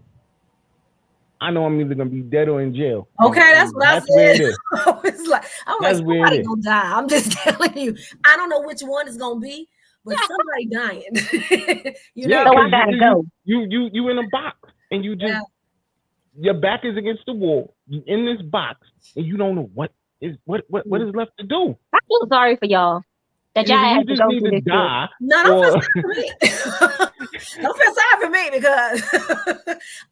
[SPEAKER 9] I know I'm either going to be dead or in jail.
[SPEAKER 8] Okay, that's what I said.
[SPEAKER 9] Where it is.
[SPEAKER 8] I was like, somebody going to die. I'm just telling you. I don't know which one it's going to be, but somebody dying.
[SPEAKER 5] So I got to go.
[SPEAKER 9] You in a box, and you just, your back is against the wall. You in this box, and you don't know what is left to do.
[SPEAKER 5] I feel sorry for y'all that y'all
[SPEAKER 9] Either you
[SPEAKER 5] had to
[SPEAKER 9] just
[SPEAKER 5] go
[SPEAKER 9] need
[SPEAKER 5] through
[SPEAKER 9] to
[SPEAKER 5] this shit.
[SPEAKER 9] die,
[SPEAKER 8] No, don't
[SPEAKER 9] or
[SPEAKER 8] feel sorry for me. Don't feel sorry for me because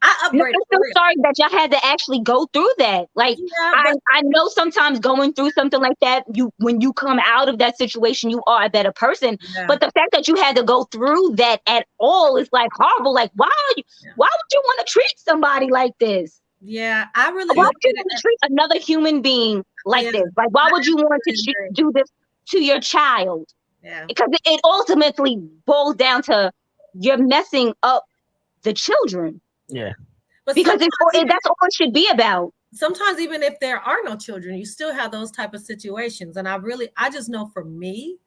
[SPEAKER 8] I
[SPEAKER 5] No,
[SPEAKER 8] upgraded
[SPEAKER 5] I'm
[SPEAKER 8] for
[SPEAKER 5] so
[SPEAKER 8] real.
[SPEAKER 5] sorry that y'all had to actually go through that. Like,
[SPEAKER 8] Yeah,
[SPEAKER 5] I,
[SPEAKER 8] but
[SPEAKER 5] I know sometimes going through something like that, when you come out of that situation, you are a better person.
[SPEAKER 8] yeah,
[SPEAKER 5] But the fact that you had to go through that at all is like horrible. Like, why
[SPEAKER 8] yeah,
[SPEAKER 5] would you want to treat somebody like this?
[SPEAKER 8] yeah, I really
[SPEAKER 5] Why
[SPEAKER 8] look
[SPEAKER 5] would you
[SPEAKER 8] at
[SPEAKER 5] want to
[SPEAKER 8] it.
[SPEAKER 5] treat another human being like
[SPEAKER 8] Yeah,
[SPEAKER 5] this? Like, why
[SPEAKER 8] I
[SPEAKER 5] would you want to
[SPEAKER 8] absolutely agree.
[SPEAKER 5] do this to your child?
[SPEAKER 8] Yeah,
[SPEAKER 5] Because it ultimately boils down to you're messing up the children.
[SPEAKER 9] yeah,
[SPEAKER 8] but
[SPEAKER 5] Because
[SPEAKER 8] even
[SPEAKER 5] that's all it should be about.
[SPEAKER 8] sometimes even if there are no children, you still have those type of situations. And I just know for me,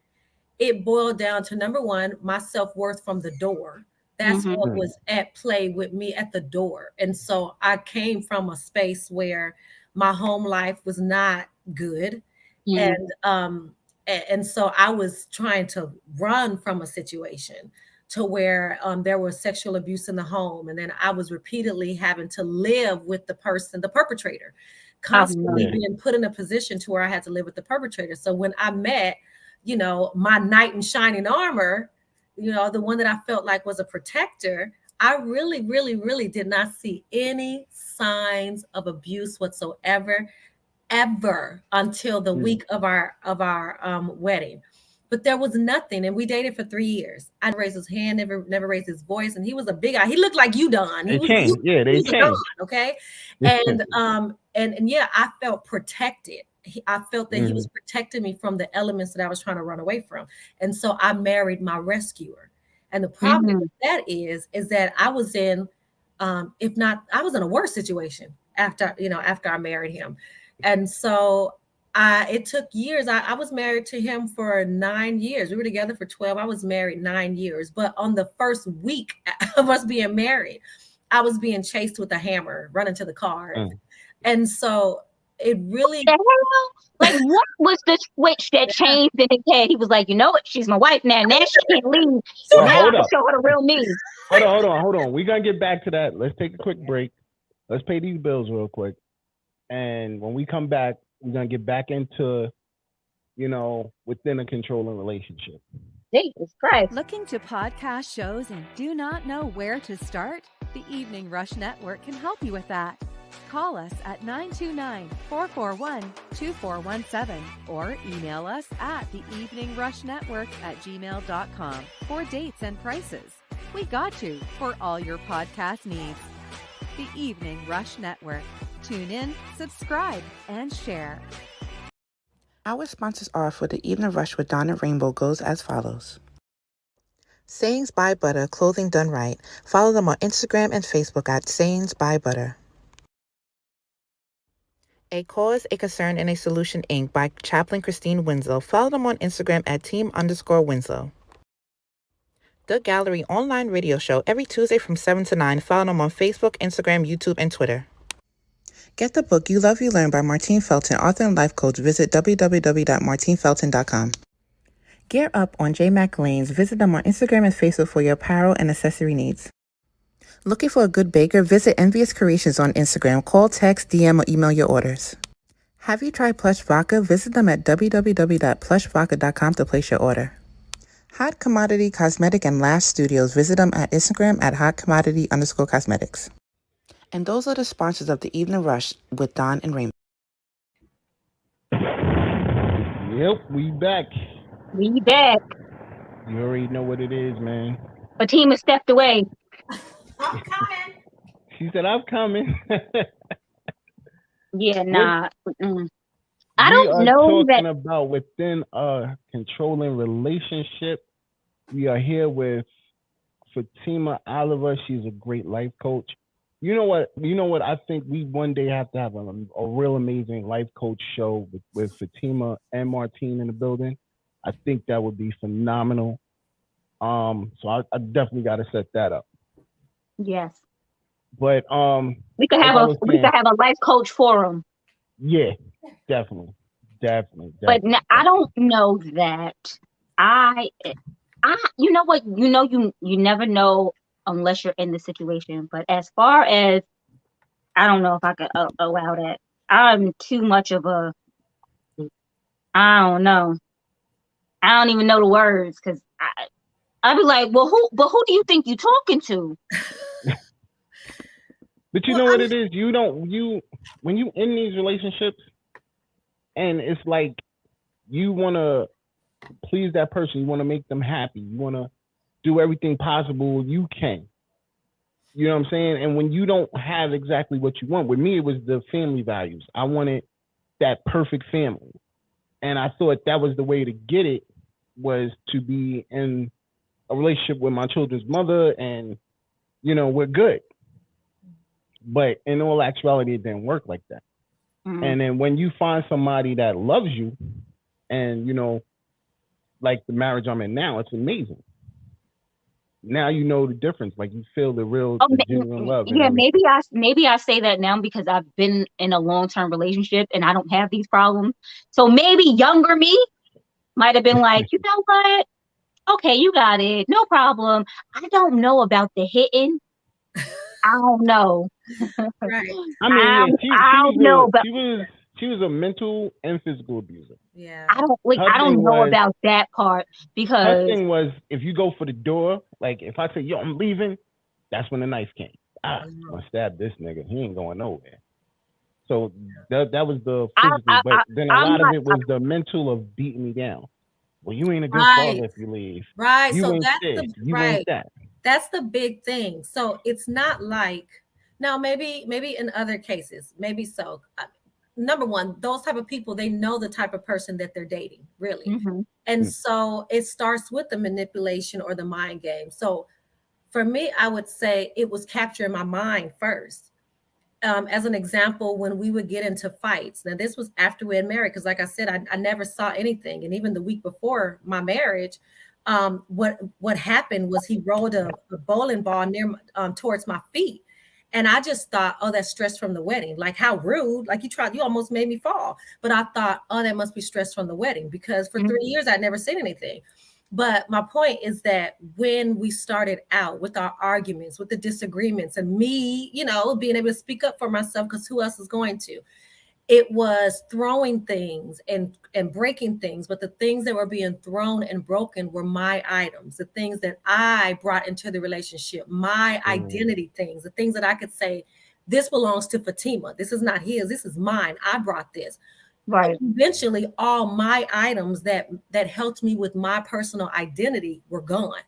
[SPEAKER 8] it boiled down to number one, my self-worth from the door. That's
[SPEAKER 5] Mm-hmm.
[SPEAKER 8] what was at play with me at the door. And so I came from a space where my home life was not good.
[SPEAKER 5] Mm-hmm.
[SPEAKER 8] And so I was trying to run from a situation to where there was sexual abuse in the home, and then I was repeatedly having to live with the person, the perpetrator,
[SPEAKER 5] Oh, no.
[SPEAKER 8] constantly being put in a position to where I had to live with the perpetrator. So when I met, my knight in shining armor, the one that I felt like was a protector, I really, really, really did not see any signs of abuse whatsoever, ever until the week of our wedding. But there was nothing, and we dated for 3 years. I raised his hand, never raised his voice, and he was a big guy. He looked like you, Don. He
[SPEAKER 9] they
[SPEAKER 8] was
[SPEAKER 9] changed. Yeah,
[SPEAKER 8] he
[SPEAKER 9] they
[SPEAKER 8] was a Don,
[SPEAKER 9] changed.
[SPEAKER 8] okay? And yeah, I felt protected. I felt that he was protecting me from the elements that I was trying to run away from, and so I married my rescuer. And the problem
[SPEAKER 5] Mm-hmm.
[SPEAKER 8] with that is that I was in, if not, I was in a worse situation after I married him. And so it took years. I was married to him for 9 years. We were together for 12. I was married 9 years. But on the first week of us being married, I was being chased with a hammer, running to the car. And so it really,
[SPEAKER 5] The hell? Like, what was the switch that changed in his head? He was like, you know what? She's my wife now. Now she can't leave.
[SPEAKER 9] Well,
[SPEAKER 5] Now I
[SPEAKER 9] hold
[SPEAKER 5] can
[SPEAKER 9] up.
[SPEAKER 5] show her the real me.
[SPEAKER 9] Hold on. We're gonna get back to that. Let's take a quick break. Let's pay these bills real quick. And when we come back, we're gonna get back into, within a controlling relationship.
[SPEAKER 5] Jesus Christ.
[SPEAKER 7] Looking to podcast shows and do not know where to start? The Evening Rush Network can help you with that. Call us at 929-441-2417 or email us at theeveningrushnetwork@gmail.com for dates and prices. We got you for all your podcast needs. The Evening Rush Network. Tune in, subscribe, and share.
[SPEAKER 1] Our sponsors are for the Evening Rush with Dawn and Rainbow goes as follows. Sayings by Butter, clothing done right. Follow them on Instagram and Facebook at Sayings by Butter. A Cause, a Concern, and a Solution Inc. by Chaplain Christine Winslow. Follow them on Instagram at team_Winslow. The Gallery online radio show every Tuesday from 7 to 9. Follow them on Facebook, Instagram, YouTube, and Twitter. Get the book You Love, You Learn by Martine Felton, author and life coach. Visit www.martinefelton.com. Gear Up on J Mac Lanes. Visit them on Instagram and Facebook for your apparel and accessory needs. Looking for a good baker? Visit Envious Creations on Instagram. Call, text, DM, or email your orders. Have you tried Plush Vodka? Visit them at www.plushvodka.com to place your order. Hot Commodity Cosmetic and Lash Studios. Visit them at Instagram at hotcommodity_cosmetics. And those are the sponsors of the Evening Rush with Don and Raymond.
[SPEAKER 9] Yep, we back.
[SPEAKER 5] We back.
[SPEAKER 9] You already know what it is, man.
[SPEAKER 5] Fatima stepped away.
[SPEAKER 8] I'm coming.
[SPEAKER 9] She said, I'm coming.
[SPEAKER 5] Yeah, nah. I
[SPEAKER 9] We
[SPEAKER 5] don't
[SPEAKER 9] are
[SPEAKER 5] know
[SPEAKER 9] talking
[SPEAKER 5] that.
[SPEAKER 9] about within a controlling relationship. We are here with Fatima Oliver. She's a great life coach. You know what? I think we one day have to have a real amazing life coach show with Fatima and Martine in the building. I think that would be phenomenal. So I definitely got to set that up.
[SPEAKER 5] Yes.
[SPEAKER 9] But
[SPEAKER 5] We could have a life coach forum.
[SPEAKER 9] Yeah, definitely.
[SPEAKER 5] But I don't know that I you know what, you never know unless you're in the situation. But as far as, I don't know if I could allow that. I'm too much of a, I don't know. I don't even know the words because I'd be like, well, who do you think you talking to?
[SPEAKER 9] But you know what it is? When you in these relationships and it's like you want to please that person, you want to make them happy, you want to do everything possible you can. You know what I'm saying? And when you don't have exactly what you want, with me, it was the family values. I wanted that perfect family. And I thought that was the way to get it, was to be in a relationship with my children's mother and, we're good. But in all actuality, it didn't work like that. Mm-hmm. And then when you find somebody that loves you and, like the marriage I'm in now, it's amazing. Now you know the difference. Like you feel the real, the genuine love.
[SPEAKER 5] Yeah, maybe I say that now because I've been in a long-term relationship and I don't have these problems. So maybe younger me might have been like, you know what? Okay, you got it, no problem. I don't know about the hitting. I don't know.
[SPEAKER 8] Right.
[SPEAKER 9] I mean,
[SPEAKER 5] yeah,
[SPEAKER 9] she was a mental and physical abuser.
[SPEAKER 8] Yeah.
[SPEAKER 5] I don't know about that part because
[SPEAKER 9] her thing was if you go for the door, like if I say, yo, I'm leaving, that's when the knife came. I'm gonna stab this nigga. He ain't going nowhere. So that was the physical, but then a lot of it was the mental of beating me down. Well, you ain't a good father if you leave.
[SPEAKER 8] Right.
[SPEAKER 9] You
[SPEAKER 8] so
[SPEAKER 9] ain't
[SPEAKER 8] that's
[SPEAKER 9] this.
[SPEAKER 8] the
[SPEAKER 9] You
[SPEAKER 8] right.
[SPEAKER 9] ain't that.
[SPEAKER 8] That's the big thing. So it's not like now maybe in other cases, maybe so. Number one, those type of people, they know the type of person that they're dating, really. Mm-hmm. And so it starts with the manipulation or the mind game. So for me, I would say it was capturing my mind first. As an example, when we would get into fights. Now, this was after we had married, because like I said, I never saw anything. And even the week before my marriage, what happened was he rolled a bowling ball near towards my feet. And I just thought, oh, that's stress from the wedding. Like, how rude. Like, you almost made me fall. But I thought, oh, that must be stress from the wedding, because for 3 years, I'd never seen anything. But my point is that when we started out with our arguments, with the disagreements, and me, being able to speak up for myself, because who else is going to? It was throwing things and breaking things, but the things that were being thrown and broken were my items, the things that I brought into the relationship, my identity things, the things that I could say, this belongs to Fatima. This is not his. This is mine. I brought this. Right. Eventually, all my items that helped me with my personal identity were gone.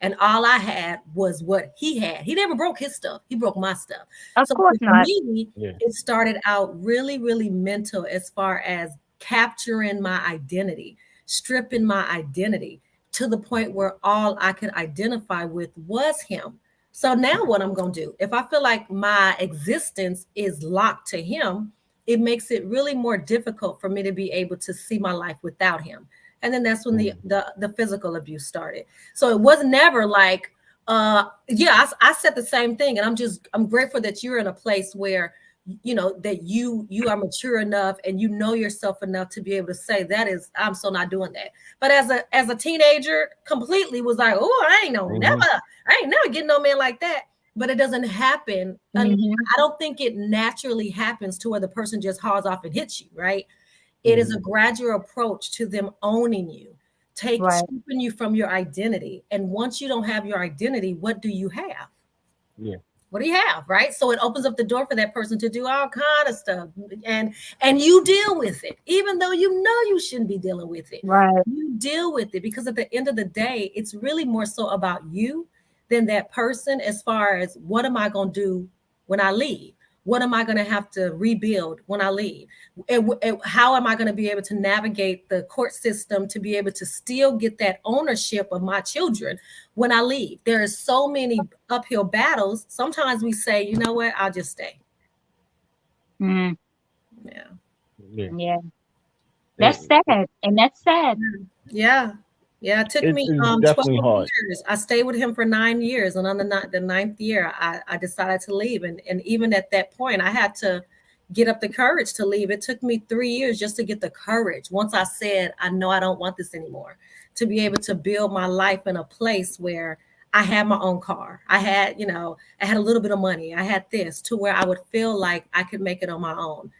[SPEAKER 8] And all I had was what he had. He never broke his stuff. He broke my stuff.
[SPEAKER 5] Of course not.
[SPEAKER 8] For me, it started out really, really mental as far as capturing my identity, stripping my identity to the point where all I could identify with was him. So now what I'm going to do, if I feel like my existence is locked to him, it makes it really more difficult for me to be able to see my life without him. And then that's when the physical abuse started. So it was never like, I said the same thing. And I'm grateful that you're in a place where, that you are mature enough and you know yourself enough to be able to say I'm so not doing that. But as a teenager, completely was like, oh, I ain't never getting no man like that. But it doesn't happen. I don't think it naturally happens to where the person just hauls off and hits you, right? It is a gradual approach to them owning you, stripping you from your identity. And once you don't have your identity, what do you have?
[SPEAKER 9] Yeah.
[SPEAKER 8] What do you have, right? So it opens up the door for that person to do all kind of stuff. And you deal with it, even though you know you shouldn't be dealing with it.
[SPEAKER 5] Right.
[SPEAKER 8] You deal with it because at the end of the day, it's really more so about you than that person, as far as what am I going to do when I leave? What am I going to have to rebuild when I leave? And how am I going to be able to navigate the court system to be able to still get that ownership of my children when I leave? There are so many uphill battles. Sometimes we say, you know what, I'll just stay.
[SPEAKER 5] Mm.
[SPEAKER 8] Yeah.
[SPEAKER 5] That's sad. And that's sad.
[SPEAKER 8] Yeah. Yeah, it took me 12 years. I stayed with him for 9 years. And on the ninth year, I decided to leave. And even at that point, I had to get up the courage to leave. It took me 3 years just to get the courage. Once I said, I know I don't want this anymore, to be able to build my life in a place where I had my own car. I had a little bit of money. I had this to where I would feel like I could make it on my own.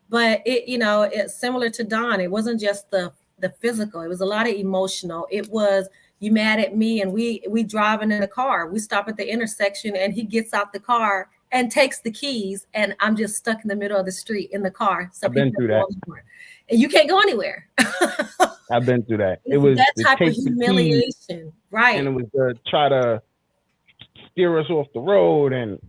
[SPEAKER 8] But it's similar to Don. It wasn't just the the physical. It was a lot of emotional. It was, you mad at me, and we driving in the car. We stop at the intersection, and he gets out the car and takes the keys, and I'm just stuck in the middle of the street in the car. So
[SPEAKER 9] I've been through that.
[SPEAKER 8] And you can't go anywhere.
[SPEAKER 9] I've been through that. It was
[SPEAKER 8] that type of humiliation, right?
[SPEAKER 9] And it was to try to steer us off the road, and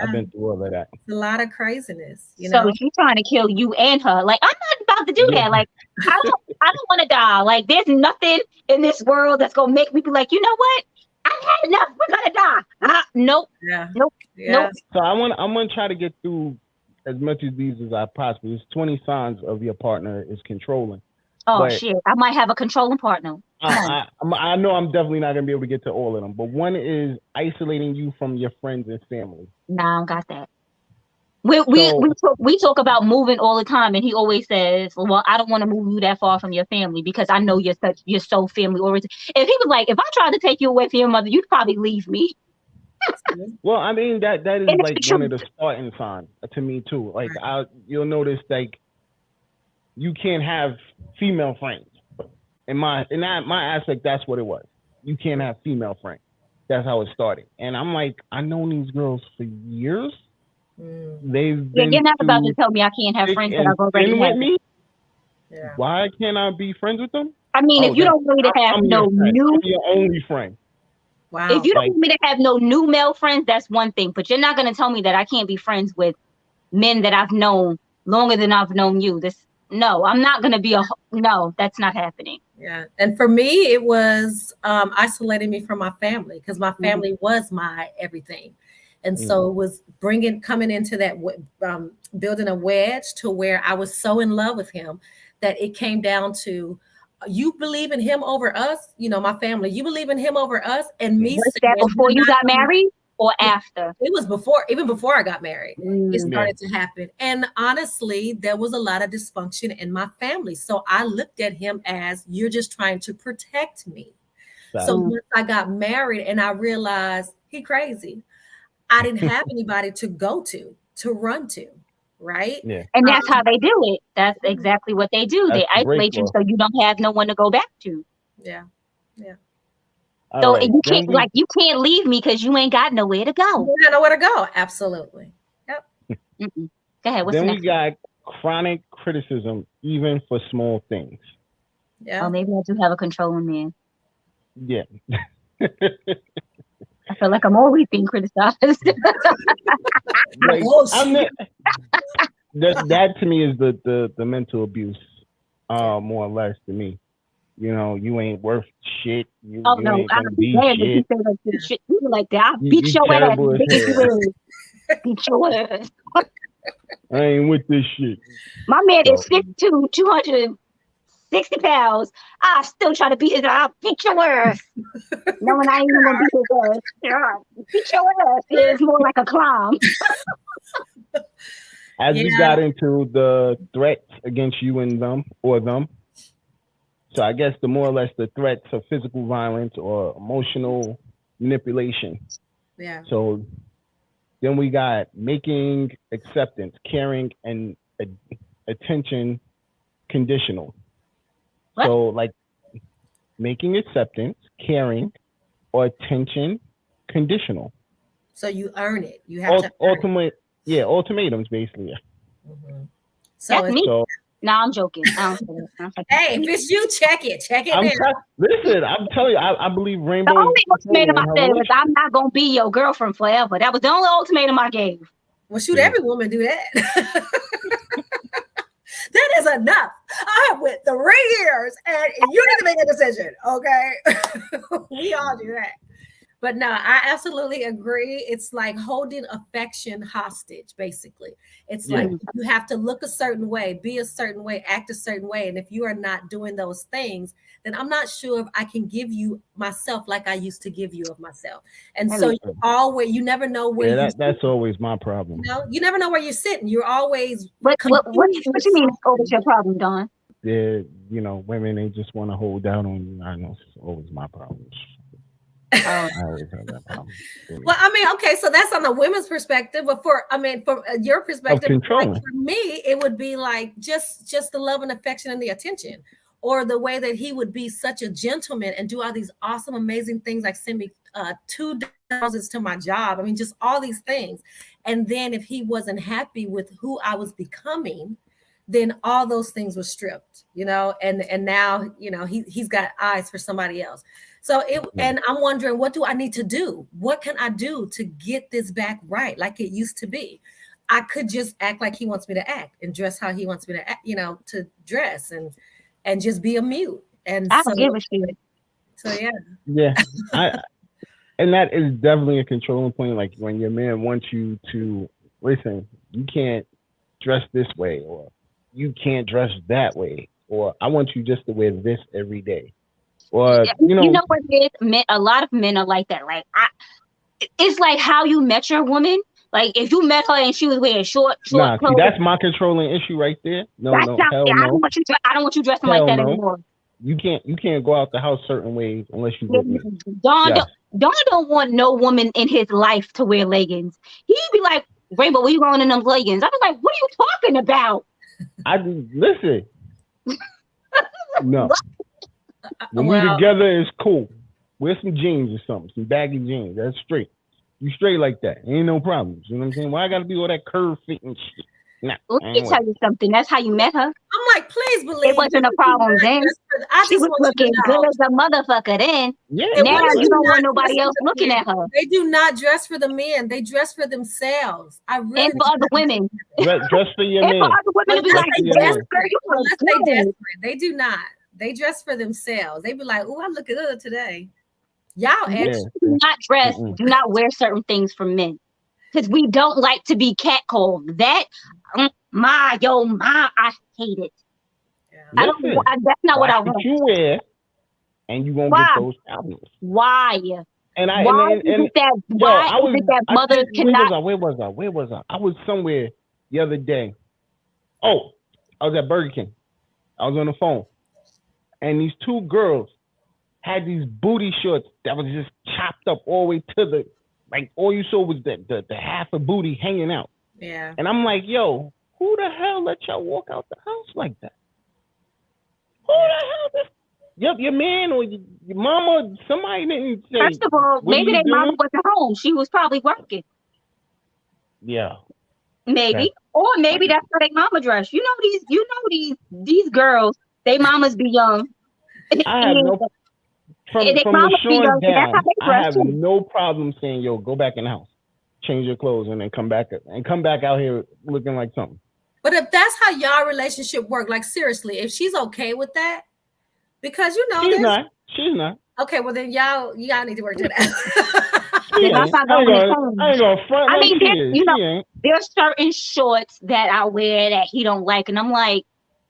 [SPEAKER 9] I've been through all of that.
[SPEAKER 8] It's a lot of craziness, you
[SPEAKER 5] so
[SPEAKER 8] know.
[SPEAKER 5] she's trying to kill you and her. Like, I'm not about to do that. Like, I don't want to die. Like, there's nothing in this world that's gonna make me be like, you know what? I've had enough. We're gonna die. Nope.
[SPEAKER 8] Yeah.
[SPEAKER 5] Nope.
[SPEAKER 8] Yeah.
[SPEAKER 5] Nope.
[SPEAKER 9] So I'm gonna try to get through as much of these as I possibly. There's 20 signs of your partner is controlling.
[SPEAKER 5] Oh
[SPEAKER 9] But
[SPEAKER 5] shit! I might have a controlling partner.
[SPEAKER 9] I know I'm definitely not gonna be able to get to all of them. But one is isolating you from your friends and family.
[SPEAKER 5] Nah, I don't got that. We talk about moving all the time, and he always says, "Well, I don't want to move you that far from your family because I know you're so family oriented." If he was like, "If I tried to take you away from your mother, you'd probably leave me."
[SPEAKER 9] Well, I mean that is
[SPEAKER 5] And
[SPEAKER 9] like
[SPEAKER 5] it's
[SPEAKER 9] one
[SPEAKER 5] true.
[SPEAKER 9] of the starting signs to me too. Like you'll notice like you can't have female friends. In my aspect, that's what it was. You can't have female friends. That's how it started. And I'm like, I know these girls for years. They've been
[SPEAKER 5] You're not about to tell me I can't have friends that I've already
[SPEAKER 9] with
[SPEAKER 5] had.
[SPEAKER 9] me.
[SPEAKER 8] Yeah.
[SPEAKER 9] Why can't I be friends with them?
[SPEAKER 5] I mean, if you don't want me to have no new,
[SPEAKER 9] I'm your only friend.
[SPEAKER 8] Wow.
[SPEAKER 5] if you don't want me to have no new male friends, that's one thing. But you're not gonna tell me that I can't be friends with men that I've known longer than I've known you. No, I'm not gonna be no. That's not happening.
[SPEAKER 8] Yeah. And for me, it was isolating me from my family, because my family was my everything. And so it was coming into that, building a wedge to where I was so in love with him that it came down to, you believe in him over us, you know, my family, you believe in him over us, and me.
[SPEAKER 5] Was that before you got married or after?
[SPEAKER 8] It was even before I got married. It started to happen. And honestly, there was a lot of dysfunction in my family. So I looked at him as, you're just trying to protect me. So once I got married and I realized he crazy, I didn't have anybody to go to run to, right?
[SPEAKER 9] Yeah.
[SPEAKER 5] And that's how they do it. That's exactly what they do. They isolate you so you don't have no one to go back to.
[SPEAKER 8] Yeah. Yeah.
[SPEAKER 5] So you can't leave me because you ain't got nowhere to go.
[SPEAKER 8] You got nowhere to go. Absolutely. Yep.
[SPEAKER 5] Go ahead. What's
[SPEAKER 9] then
[SPEAKER 5] next?
[SPEAKER 9] we got chronic criticism, even for small things.
[SPEAKER 8] Yeah.
[SPEAKER 5] Oh, maybe I do have a controlling man.
[SPEAKER 9] Yeah.
[SPEAKER 5] I feel like I'm always being criticized.
[SPEAKER 9] Like, that to me is the mental abuse, more or less to me. You know, you ain't worth shit. You ain't gonna be shit.
[SPEAKER 5] Shit. You like that? I'll beat your ass. Beat your ass.
[SPEAKER 9] I ain't with this shit.
[SPEAKER 5] My man is 6'2", 260 pounds. I still try to beat his ass. I'll beat your ass. Knowing I ain't even gonna beat his ass. Yeah, beat your ass. It's more like a clown.
[SPEAKER 9] As we got into the threats against you and them, or them. So I guess the more or less the threats of physical violence or emotional manipulation.
[SPEAKER 8] Yeah.
[SPEAKER 9] So then we got making acceptance, caring, and attention conditional.
[SPEAKER 5] What?
[SPEAKER 9] So like making acceptance, caring, or attention conditional.
[SPEAKER 8] So you earn it. You have to
[SPEAKER 9] ultimatums basically.
[SPEAKER 8] Mm-hmm.
[SPEAKER 5] That's me. No, I'm joking. Hey,
[SPEAKER 8] if it's you, check it. Check it.
[SPEAKER 9] Listen, I'm telling you, I believe Rainbow.
[SPEAKER 5] The only ultimatum I said was, I'm not gonna be your girlfriend forever. That was the only ultimatum I gave.
[SPEAKER 8] Well, shoot, every woman do that. That is enough. I went 3 years, and you need to make a decision. Okay, we all do that. But no, I absolutely agree. It's like holding affection hostage, basically. It's like you have to look a certain way, be a certain way, act a certain way. And if you are not doing those things, then I'm not sure if I can give you myself like I used to give you of myself. And so you never know where
[SPEAKER 9] that's always my problem.
[SPEAKER 8] You know, you never know where you're sitting. You're always
[SPEAKER 5] what you mean it's always your problem, Dawn?
[SPEAKER 9] Yeah, you know, women, they just want to hold down on you. I know it's always my problem. I always have that problem.
[SPEAKER 8] Well, I mean, okay, so that's on the women's perspective, but from your perspective, like for me, it would be like just the love and affection and the attention. or the way that he would be such a gentleman and do all these awesome, amazing things, like send me 2 to my job. I mean, just all these things. And then if he wasn't happy with who I was becoming, then all those things were stripped, and now, he's got eyes for somebody else. So and I'm wondering, what do I need to do? What can I do to get this back right, like it used to be? I could just act like he wants me to act and dress how he wants me to act, to dress and just be a mute. And
[SPEAKER 5] I don't give a shit.
[SPEAKER 8] So
[SPEAKER 9] yeah, and that is definitely a controlling point. Like when your man wants you to listen, you can't dress this way, or you can't dress that way, or I want you just to wear this every day. Or
[SPEAKER 5] you know what it is? A lot of men are like that. Like it's like how you met your woman. Like if you met her and she was wearing short
[SPEAKER 9] clothes.
[SPEAKER 5] See,
[SPEAKER 9] that's my controlling issue right there. No, hell no.
[SPEAKER 5] I don't want you dressing
[SPEAKER 9] hell
[SPEAKER 5] like that
[SPEAKER 9] no.
[SPEAKER 5] anymore.
[SPEAKER 9] You can't go out the house certain ways unless you with me.
[SPEAKER 5] Don don't want no woman in his life to wear leggings. He'd be like, Rainbow, where you going in them leggings? I was like, what are you talking about?
[SPEAKER 9] Listen. No. When we together, it's cool. Wear some jeans or something, some baggy jeans. That's straight. You straight like that. Ain't no problems. You know what I'm saying? Why I gotta be all that curve fitting shit? Nah,
[SPEAKER 5] let me tell you something. That's how you met her.
[SPEAKER 8] I'm like, please believe
[SPEAKER 5] it wasn't a problem then. She was looking good as a motherfucker then.
[SPEAKER 9] Yeah.
[SPEAKER 5] Now you don't want nobody else looking at her.
[SPEAKER 8] They do not dress for the men. They dress for themselves.
[SPEAKER 5] And for other women.
[SPEAKER 9] Dress for your man.
[SPEAKER 5] And for other women to be like, yes, girl, you look good.
[SPEAKER 8] They do not. They dress for themselves. They be like, oh, I look good today. Y'all actually
[SPEAKER 5] do not dress, do not wear certain things for men. Because we don't like to be catcalled. That, I hate it. Yeah. That's not what I want.
[SPEAKER 9] You wear, and you won't get those problems.
[SPEAKER 5] Why?
[SPEAKER 9] Why
[SPEAKER 5] is it that mothers cannot?
[SPEAKER 9] Where was I? I was somewhere the other day. Oh, I was at Burger King. I was on the phone. And these 2 girls had these booty shorts that was just chopped up all the way to the, like, all you saw was the half of booty hanging out.
[SPEAKER 8] Yeah.
[SPEAKER 9] And I'm like, yo, who the hell let y'all walk out the house like that? Who the hell? Your man or your mama, somebody didn't say.
[SPEAKER 5] First of all, maybe their mama wasn't home. She was probably working.
[SPEAKER 9] Yeah.
[SPEAKER 5] Maybe. Or maybe that's how their mama dress. These girls, they mamas be young.
[SPEAKER 9] I have no from LaShawn down, I have no problem saying, yo, go back in the house, change your clothes, and then come back out here looking like something.
[SPEAKER 8] But if that's how y'all relationship work, like seriously, if she's okay with that, because
[SPEAKER 9] she's not.
[SPEAKER 8] Okay, well then y'all need to work to that.
[SPEAKER 9] I ain't gonna front. I mean,
[SPEAKER 5] there's certain shorts that I wear that he don't like, and I'm like,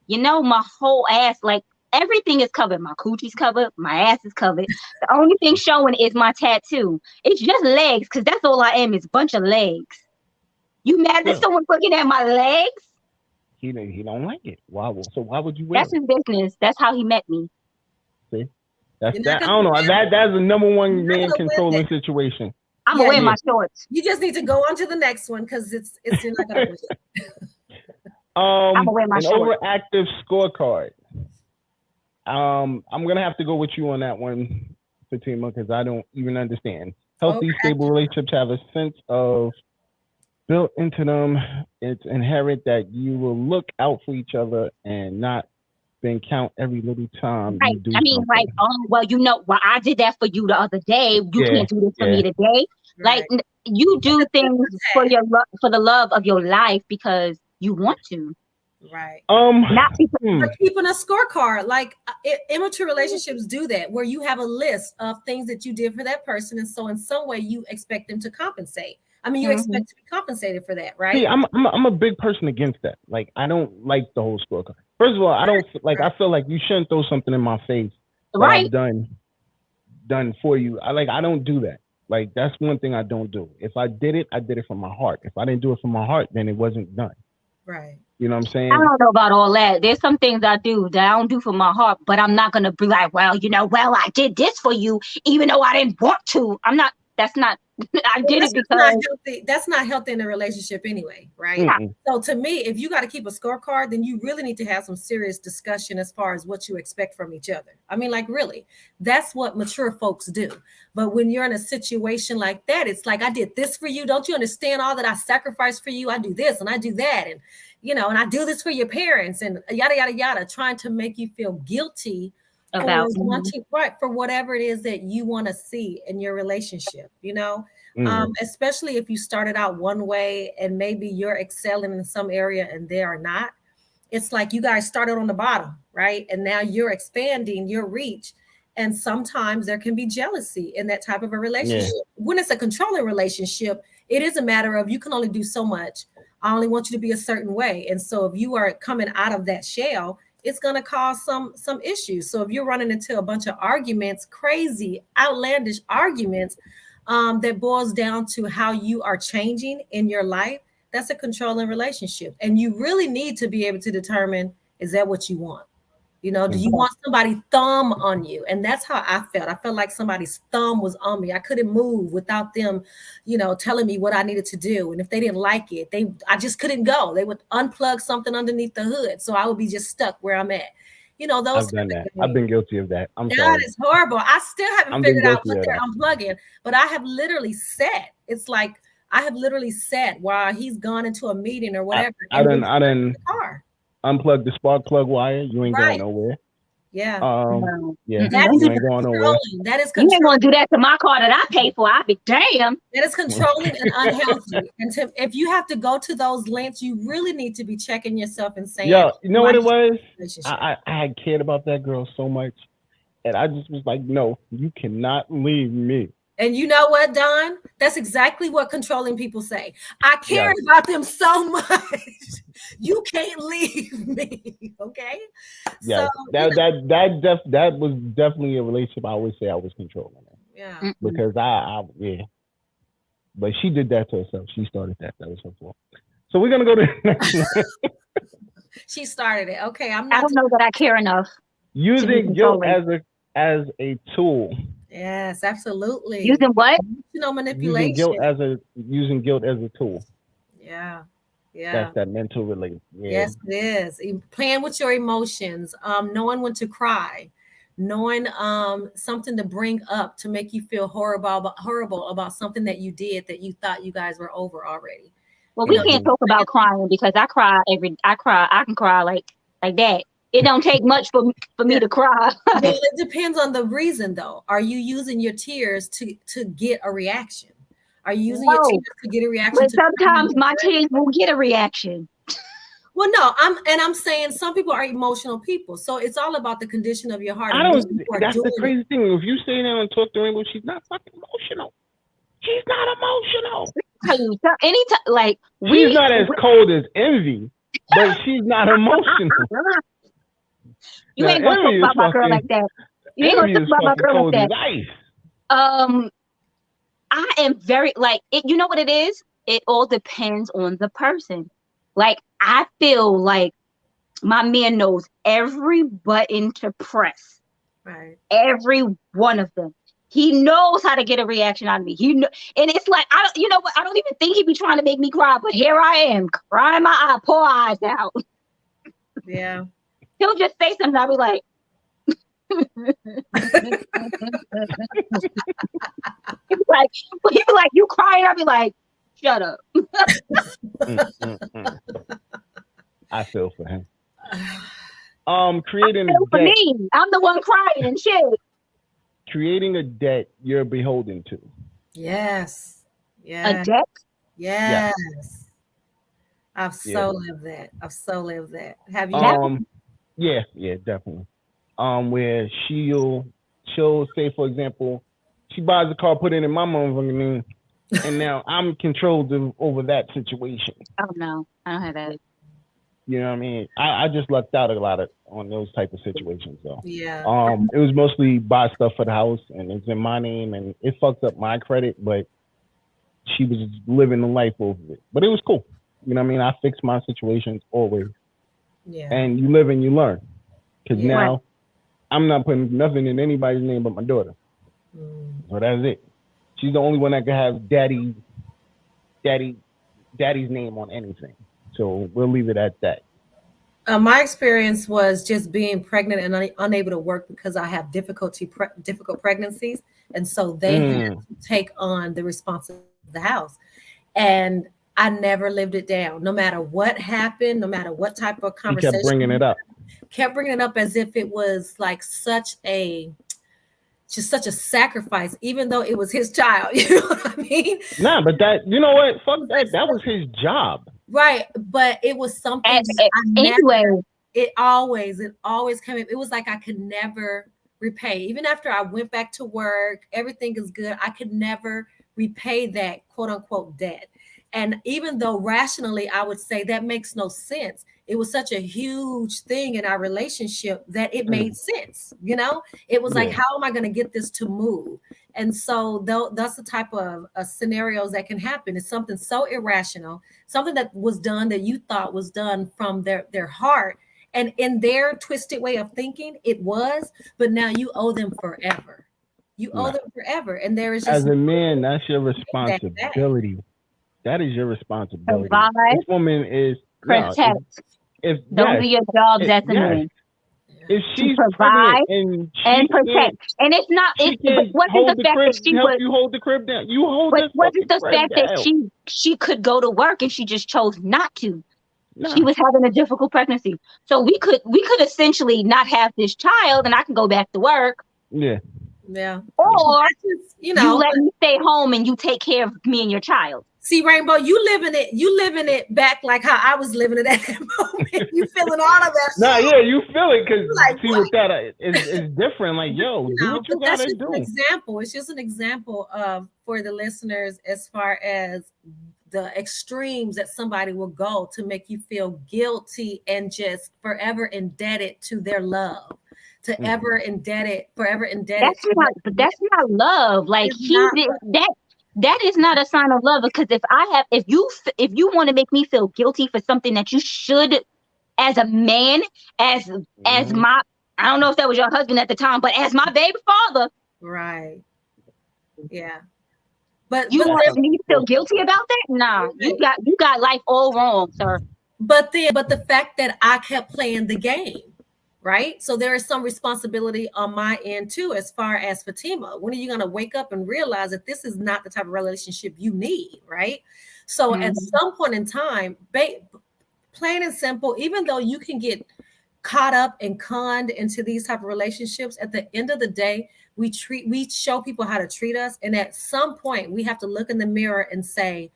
[SPEAKER 5] my whole ass, like everything is covered. My coochie's covered. My ass is covered. The only thing showing is my tattoo. It's just legs, because that's all I am, is a bunch of legs. You mad that someone's looking at my legs?
[SPEAKER 9] He don't like it. Why? So why would you wear?
[SPEAKER 5] That's his business. That's how he met me.
[SPEAKER 9] See, that's that. I don't know. That's the number one man controlling situation.
[SPEAKER 5] I'm gonna wear my shorts.
[SPEAKER 8] You just need to go on to the next one because it's you're not gonna win.
[SPEAKER 5] I'm gonna wear my shorts.
[SPEAKER 9] Overactive scorecard. I'm gonna have to go with you on that one, Fatima, because I don't even understand. Healthy, stable relationships have a sense of built into them. It's inherent that you will look out for each other and not then count every little time.
[SPEAKER 5] Right.
[SPEAKER 9] You do
[SPEAKER 5] something. I did that for you the other day. You can't do this for me today. Right. Like you do things for the love of your life because you want to.
[SPEAKER 8] Right.
[SPEAKER 5] Not
[SPEAKER 8] for keeping a scorecard. Like immature relationships do that, where you have a list of things that you did for that person, and so in some way you expect them to compensate. I mean, you expect to be compensated for that, right?
[SPEAKER 9] See, I'm a big person against that. Like, I don't like the whole scorecard. First of all, I don't like. I feel like you shouldn't throw something in my face that I've done for you. I don't do that. Like, that's one thing I don't do. If I did it from my heart. If I didn't do it from my heart, then it wasn't done.
[SPEAKER 8] Right.
[SPEAKER 9] You know what I'm saying?
[SPEAKER 5] I don't know about all that. There's some things I do that I don't do for my heart, but I'm not gonna be like, I did this for you, even though I didn't want to. I'm not. That's I did it
[SPEAKER 8] That's not
[SPEAKER 5] because
[SPEAKER 8] healthy. That's not healthy in a relationship anyway, right?
[SPEAKER 9] Mm-mm.
[SPEAKER 8] So to me, if you got to keep a scorecard, then you really need to have some serious discussion as far as what you expect from each other. I mean, like really, that's what mature folks do. But when you're in a situation like that, it's like, I did this for you. Don't you understand all that I sacrificed for you? I do this and I do that. And, and I do this for your parents and yada, yada, yada, trying to make you feel guilty
[SPEAKER 5] about
[SPEAKER 8] for whatever it is that you want to see in your relationship, especially if you started out one way and maybe you're excelling in some area and they are not. It's like you guys started on the bottom, right? And now you're expanding your reach. And sometimes there can be jealousy in that type of a relationship.
[SPEAKER 9] Yeah.
[SPEAKER 8] When it's a controlling relationship, it is a matter of you can only do so much. I only want you to be a certain way. And so if you are coming out of that shell, it's going to cause some issues. So if you're running into a bunch of arguments, crazy, outlandish arguments, that boils down to how you are changing in your life, that's a controlling relationship. And you really need to be able to determine, is that what you want? Do you want somebody thumb on you? And that's how I felt. I felt like somebody's thumb was on me. I couldn't move without them, telling me what I needed to do. And if they didn't like it, I just couldn't go. They would unplug something underneath the hood. So I would be just stuck where I'm at. Those
[SPEAKER 9] I've done that. I've been guilty of that. I'm sorry.
[SPEAKER 8] That is horrible. I still haven't figured out what they're
[SPEAKER 9] that.
[SPEAKER 8] unplugging, but I have literally sat. It's like I have literally sat while he's gone into a meeting or whatever.
[SPEAKER 9] I done
[SPEAKER 8] the car.
[SPEAKER 9] Unplug the spark plug wire. You ain't
[SPEAKER 8] Right.
[SPEAKER 9] going nowhere.
[SPEAKER 8] Yeah.
[SPEAKER 9] Yeah.
[SPEAKER 8] That
[SPEAKER 9] You
[SPEAKER 8] is
[SPEAKER 9] ain't going nowhere.
[SPEAKER 8] controlling. That is
[SPEAKER 5] you ain't
[SPEAKER 8] controlling.
[SPEAKER 5] gonna do that to my car that I pay for. I'd be damn.
[SPEAKER 8] That is controlling and unhealthy. And if you have to go to those lengths, you really need to be checking yourself and saying,
[SPEAKER 9] Yo, you know what it was?
[SPEAKER 8] relationship.
[SPEAKER 9] I had cared about that girl so much. And I just was like, no, you cannot leave me.
[SPEAKER 8] And you know what, Don? That's exactly what controlling people say. I care about them so much. You can't leave me. Okay.
[SPEAKER 9] Yeah.
[SPEAKER 8] So,
[SPEAKER 9] that was definitely a relationship I always say I was controlling.
[SPEAKER 8] Yeah.
[SPEAKER 9] Because yeah. But she did that to herself. She started that. That was her fault. So we're gonna go to the next one.
[SPEAKER 8] She started it. Okay.
[SPEAKER 5] I don't know that I care enough.
[SPEAKER 9] Using guilt as a tool.
[SPEAKER 8] Yes, absolutely.
[SPEAKER 5] Using what?
[SPEAKER 8] Manipulation.
[SPEAKER 9] Using guilt as a tool.
[SPEAKER 8] Yeah. Yeah.
[SPEAKER 9] That's that mental relief. Yeah.
[SPEAKER 8] Yes, it is. Playing with your emotions, knowing when to cry, knowing something to bring up to make you feel horrible about something that you did that you thought you guys were over already.
[SPEAKER 5] Well, we can't talk about crying because I can cry like that. It don't take much for me to cry.
[SPEAKER 8] Well, it depends on the reason, though. Are you using your tears to get a reaction? Are you using your tears to get a reaction?
[SPEAKER 5] But sometimes my tears won't get a reaction.
[SPEAKER 8] Well, no, I'm saying some people are emotional people, so it's all about the condition of your heart.
[SPEAKER 9] That's the crazy thing. If you say that and talk to Rainbow, she's not fucking emotional. She's not emotional.
[SPEAKER 5] Anytime, like
[SPEAKER 9] she's not as cold as Envy, but she's not emotional.
[SPEAKER 5] You ain't gonna talk about my girl like that. You ain't gonna talk about my girl like that. I am very it. You know what it is? It all depends on the person. Like I feel like my man knows every button to press.
[SPEAKER 8] Right.
[SPEAKER 5] Every one of them. He knows how to get a reaction out of me. And it's like I don't even think he be trying to make me cry, but here I am crying my poor eyes out.
[SPEAKER 8] Yeah.
[SPEAKER 5] He'll just say something. I'll be like, he'll be like, you crying? I'll be like, shut up.
[SPEAKER 9] I feel for him. Creating
[SPEAKER 5] I feel for me. I'm the one crying and shit.
[SPEAKER 9] Creating a debt you're beholden to.
[SPEAKER 8] Yes. Yeah.
[SPEAKER 5] A debt?
[SPEAKER 8] Yes. I've so lived that. Have you?
[SPEAKER 9] Yeah, definitely. Where she'll say, for example, she buys a car, put it in my motherfucking name, and now I'm controlled over that situation.
[SPEAKER 5] Oh no, I don't have that.
[SPEAKER 9] You know what I mean? I just lucked out a lot on those type of situations though.
[SPEAKER 8] Yeah.
[SPEAKER 9] It was mostly buy stuff for the house and it's in my name and it fucked up my credit, but she was living the life over it. But it was cool. You know what I mean? I fix my situations always.
[SPEAKER 8] Yeah.
[SPEAKER 9] And you live and you learn. Because now I'm not putting nothing in anybody's name but my daughter. So that's it. She's the only one that can have daddy's name on anything. So we'll leave it at that.
[SPEAKER 8] My experience was just being pregnant and unable to work because I have difficult pregnancies, and so they had to take on the responsibility of the house, and I never lived it down. No matter what happened, no matter what type of
[SPEAKER 9] He
[SPEAKER 8] conversation,
[SPEAKER 9] kept bringing it up.
[SPEAKER 8] As if it was like such a sacrifice, even though it was his child. You know what I mean?
[SPEAKER 9] Nah, but that, you know what? Fuck that. That was his job.
[SPEAKER 8] Right, but it was something it always came in. It was like I could never repay. Even after I went back to work, everything is good. I could never repay that quote unquote debt. And even though rationally I would say that makes no sense, it was such a huge thing in our relationship that it made sense. You know, it was like, how am I going to get this to move? And so that's the type of scenarios that can happen. It's something so irrational, something that was done that you thought was done from their heart. And in their twisted way of thinking, it was, but now you owe them forever. You owe them forever. And there is just
[SPEAKER 9] as a man, that's your responsibility. That is your responsibility. This woman is
[SPEAKER 5] protect. Those are your jobs as a man.
[SPEAKER 9] If she's
[SPEAKER 5] provide
[SPEAKER 9] and
[SPEAKER 5] protect, and it's not, it wasn't the fact that she
[SPEAKER 9] help you hold the crib down. You hold the
[SPEAKER 5] wasn't the fact that she could go to work and she just chose not to. No. She was having a difficult pregnancy, so we could essentially not have this child, and I can go back to work.
[SPEAKER 8] Yeah.
[SPEAKER 5] Or you let me stay home and you take care of me and your child.
[SPEAKER 8] See, Rainbow, you living it back like how I was living it at that moment. You feeling all of that.
[SPEAKER 9] Nah, yeah, you feel it because like, see what that is different. Like, yo, do what you gotta do.
[SPEAKER 8] It's just an example of for the listeners as far as the extremes that somebody will go to make you feel guilty and just forever indebted to their love. Forever indebted.
[SPEAKER 5] That's not love. Like that is not a sign of love, because if you want to make me feel guilty for something that you should, as a man, as my, I don't know if that was your husband at the time, but as my baby father,
[SPEAKER 8] right? Yeah,
[SPEAKER 5] you want me to feel guilty about that? Nah, you got life all wrong, sir.
[SPEAKER 8] But the fact that I kept playing the game. Right. So there is some responsibility on my end, too, as far as Fatima. When are you going to wake up and realize that this is not the type of relationship you need? Right. So at some point in time, plain and simple, even though you can get caught up and conned into these type of relationships, at the end of the day, we show people how to treat us. And at some point, we have to look in the mirror and say,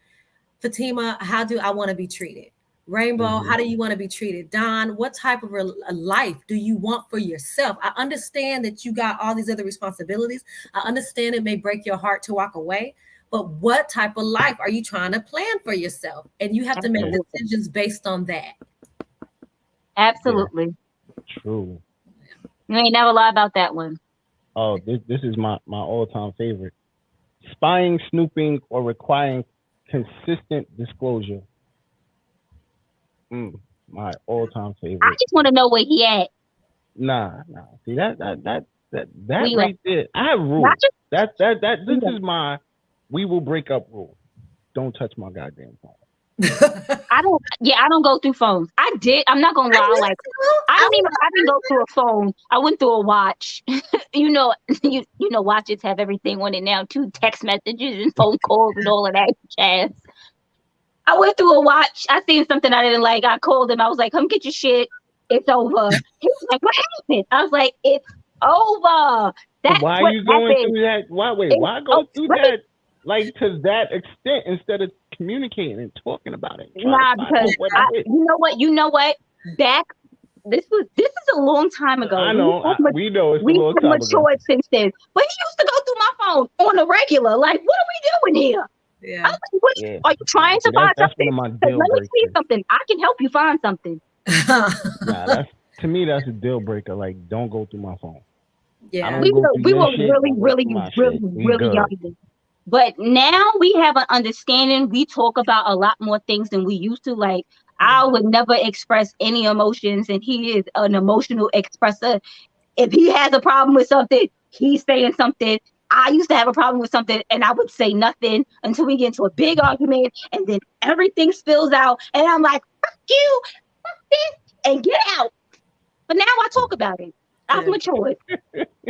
[SPEAKER 8] Fatima, how do I want to be treated? Rainbow, how do you want to be treated? Don, what type of a life do you want for yourself? I understand that you got all these other responsibilities. I understand it may break your heart to walk away, but what type of life are you trying to plan for yourself? And you have to make decisions based on that.
[SPEAKER 5] Absolutely.
[SPEAKER 9] Yeah. True.
[SPEAKER 5] You ain't never lie about that one.
[SPEAKER 9] Oh, this is my all-time favorite. Spying, snooping, or requiring consistent disclosure. My all-time favorite.
[SPEAKER 5] I just want to know where he at.
[SPEAKER 9] Nah. See that right there. I have rules. This is my we will break up rule. Don't touch my goddamn phone.
[SPEAKER 5] I don't go through phones. I'm not gonna lie. Like I didn't go through a phone. I went through a watch. you know, watches have everything on it now too. Text messages and phone calls and all of that jazz. I went through a watch. I seen something I didn't like. I called him. I was like, come get your shit. It's over. He was like, what happened? I was like, it's over.
[SPEAKER 9] Why are you going through that? Why go through that like to that extent instead of communicating and talking about it?
[SPEAKER 5] Nah, because you know what? This is a long time ago.
[SPEAKER 9] I know. We know it's a long time ago.
[SPEAKER 5] Matured since then. But he used to go through my phone on a regular. Like, what are we doing here?
[SPEAKER 8] Yeah.
[SPEAKER 5] I was like, are you trying to find something? Let me tell you something. I can help you find something.
[SPEAKER 9] To me, that's a deal breaker. Like, don't go through my phone.
[SPEAKER 5] Yeah, we were really young. But now we have an understanding. We talk about a lot more things than we used to. Like, I would never express any emotions, and he is an emotional expresser. If he has a problem with something, he's saying something. I used to have a problem with something and I would say nothing until we get into a big argument and then everything spills out and I'm like, fuck you, fuck this, and get out. But now I talk about it. I've matured.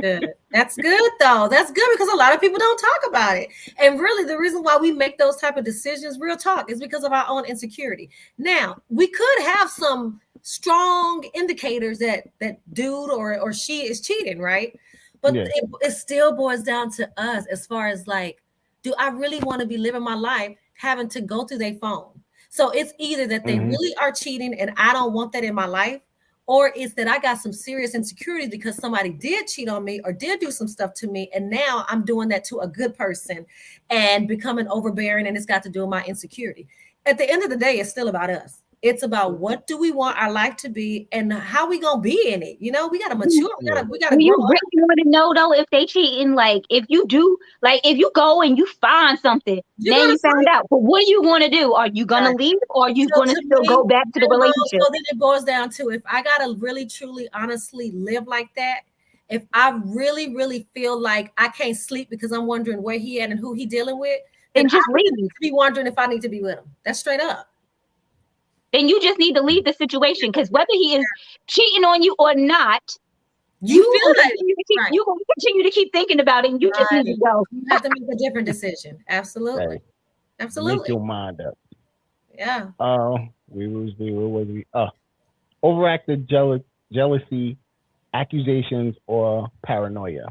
[SPEAKER 8] Good. That's good though. That's good because a lot of people don't talk about it. And really the reason why we make those type of decisions, real talk, is because of our own insecurity. Now, we could have some strong indicators that dude or she is cheating, right? But it still boils down to us as far as like, do I really want to be living my life having to go through their phone? So it's either that they really are cheating and I don't want that in my life, or it's that I got some serious insecurities because somebody did cheat on me or did do some stuff to me. And now I'm doing that to a good person and becoming overbearing. And it's got to do with my insecurity. At the end of the day, it's still about us. It's about what do we want our life to be and how we gonna be in it. You know, we gotta mature. We gotta
[SPEAKER 5] Do you
[SPEAKER 8] grow up.
[SPEAKER 5] really want to know though if they cheating? Like if you do, like if you go and you find something, then you found out. But what are you gonna do? Are you gonna leave or are you gonna still go back to the relationship?
[SPEAKER 8] So then it boils down to if I gotta really, truly, honestly live like that. If I really, really feel like I can't sleep because I'm wondering where he at and who he dealing with, then
[SPEAKER 5] just
[SPEAKER 8] I need to be wondering if I need to be with him. That's straight up.
[SPEAKER 5] Then you just need to leave the situation because whether he is cheating on you or not,
[SPEAKER 8] you feel that
[SPEAKER 5] you're going to continue to keep thinking about it. And you just need to go.
[SPEAKER 8] You have to make a different decision. Absolutely,
[SPEAKER 9] Right.
[SPEAKER 8] absolutely.
[SPEAKER 9] Make your mind up.
[SPEAKER 8] Yeah.
[SPEAKER 9] Where was we? Overactive jealousy, accusations, or paranoia.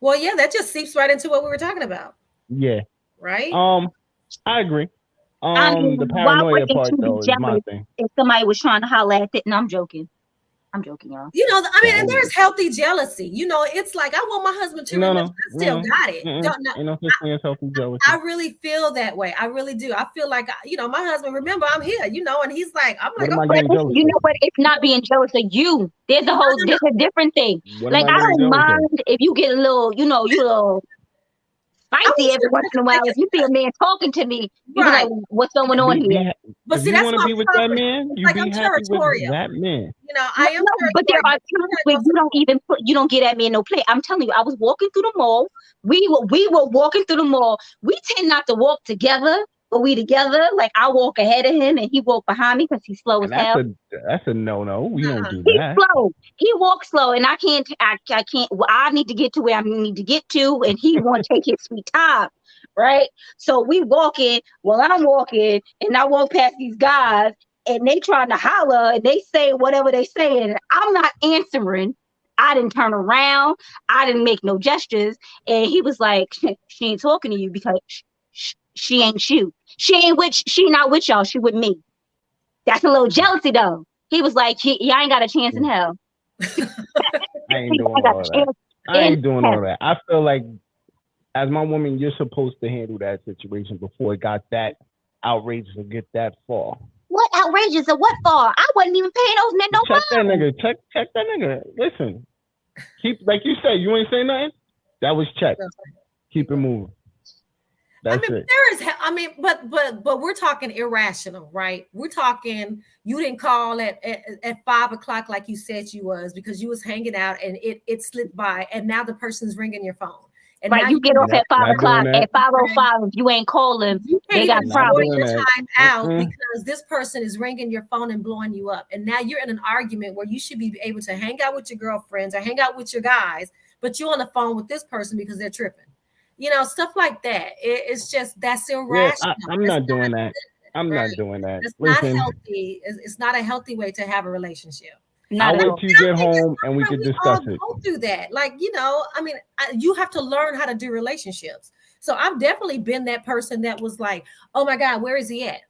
[SPEAKER 8] Well, yeah, that just seeps right into what we were talking about.
[SPEAKER 9] Yeah.
[SPEAKER 8] Right.
[SPEAKER 9] I agree.
[SPEAKER 5] I mean,
[SPEAKER 9] The paranoia part though is my
[SPEAKER 5] jealous
[SPEAKER 9] thing.
[SPEAKER 5] if somebody was trying to holler at it, and I'm joking. I'm joking, y'all.
[SPEAKER 8] You know, I mean, and there's healthy jealousy. You know, it's like I want my husband to remember I still got it.
[SPEAKER 9] Healthy jealousy.
[SPEAKER 8] I really feel that way. I really do. I feel like you know, my husband remember I'm here. You know, and he's like, I'm like,
[SPEAKER 5] you know what? It's not being jealous of you. There's a different thing. Like I don't mind if you get a little, you know, you a little spicy every once in a while. If you see a man talking to me, you be like, what's going on here?
[SPEAKER 8] But see,
[SPEAKER 9] that's
[SPEAKER 8] what
[SPEAKER 9] to be with that man. You
[SPEAKER 8] like
[SPEAKER 9] be
[SPEAKER 8] I'm
[SPEAKER 9] happy
[SPEAKER 8] territorial.
[SPEAKER 9] with that man.
[SPEAKER 8] You know, I am.
[SPEAKER 5] But there are times where you don't get at me in no play. I'm telling you, I was walking through the mall. We were walking through the mall. We tend not to walk together, but we together. Like I walk ahead of him and he walk behind me because he's slow as hell.
[SPEAKER 9] That's a no. We don't do
[SPEAKER 5] he's
[SPEAKER 9] that.
[SPEAKER 5] Slow. He walks slow, and I can't. Well, I need to get to where I need to get to, and he want to take his sweet time. Right. So we walking while I'm walking, and I walk past these guys, and they trying to holler, and they say whatever they saying, and I'm not answering. I didn't turn around. I didn't make no gestures, and he was like, "She ain't talking to you because she ain't you. She not with y'all. She with me." That's a little jealousy, though. He was like, "I ain't got a chance in hell."
[SPEAKER 9] I ain't doing all that. I ain't doing all that. I feel like, as my woman, you're supposed to handle that situation before it got that outrageous or get that far.
[SPEAKER 5] What outrageous or what far? I wasn't even paying those men no
[SPEAKER 9] mind. That nigga. Check that nigga. Listen. Keep, like you said, you ain't saying nothing? That was check. Keep it moving. That's it.
[SPEAKER 8] But we're talking irrational, right? We're talking you didn't call at 5 o'clock like you said you was because you was hanging out and it slipped by and now the person's ringing your phone. And
[SPEAKER 5] right, you get off at 5 o'clock. At 5:05, if you ain't calling, they got problems.
[SPEAKER 8] Your time out because this person is ringing your phone and blowing you up. And now you're in an argument where you should be able to hang out with your girlfriends or hang out with your guys, but you're on the phone with this person because they're tripping. You know, stuff like that. It's just that's irrational.
[SPEAKER 9] Yeah, I'm not doing that. I'm not doing that.
[SPEAKER 8] It's not healthy. It's not a healthy way to have a relationship.
[SPEAKER 9] I'll wait till you get home and we can discuss it.
[SPEAKER 8] Go through that. Like, you know, I mean, you have to learn how to do relationships. So I've definitely been that person that was like, oh my God, where is he at?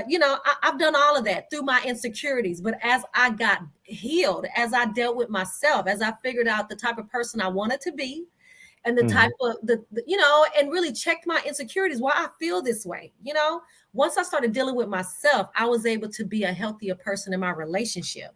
[SPEAKER 8] You know, I've done all of that through my insecurities. But as I got healed, as I dealt with myself, as I figured out the type of person I wanted to be, and the type of you know, and really checked my insecurities, why I feel this way. You know, once I started dealing with myself, I was able to be a healthier person in my relationship.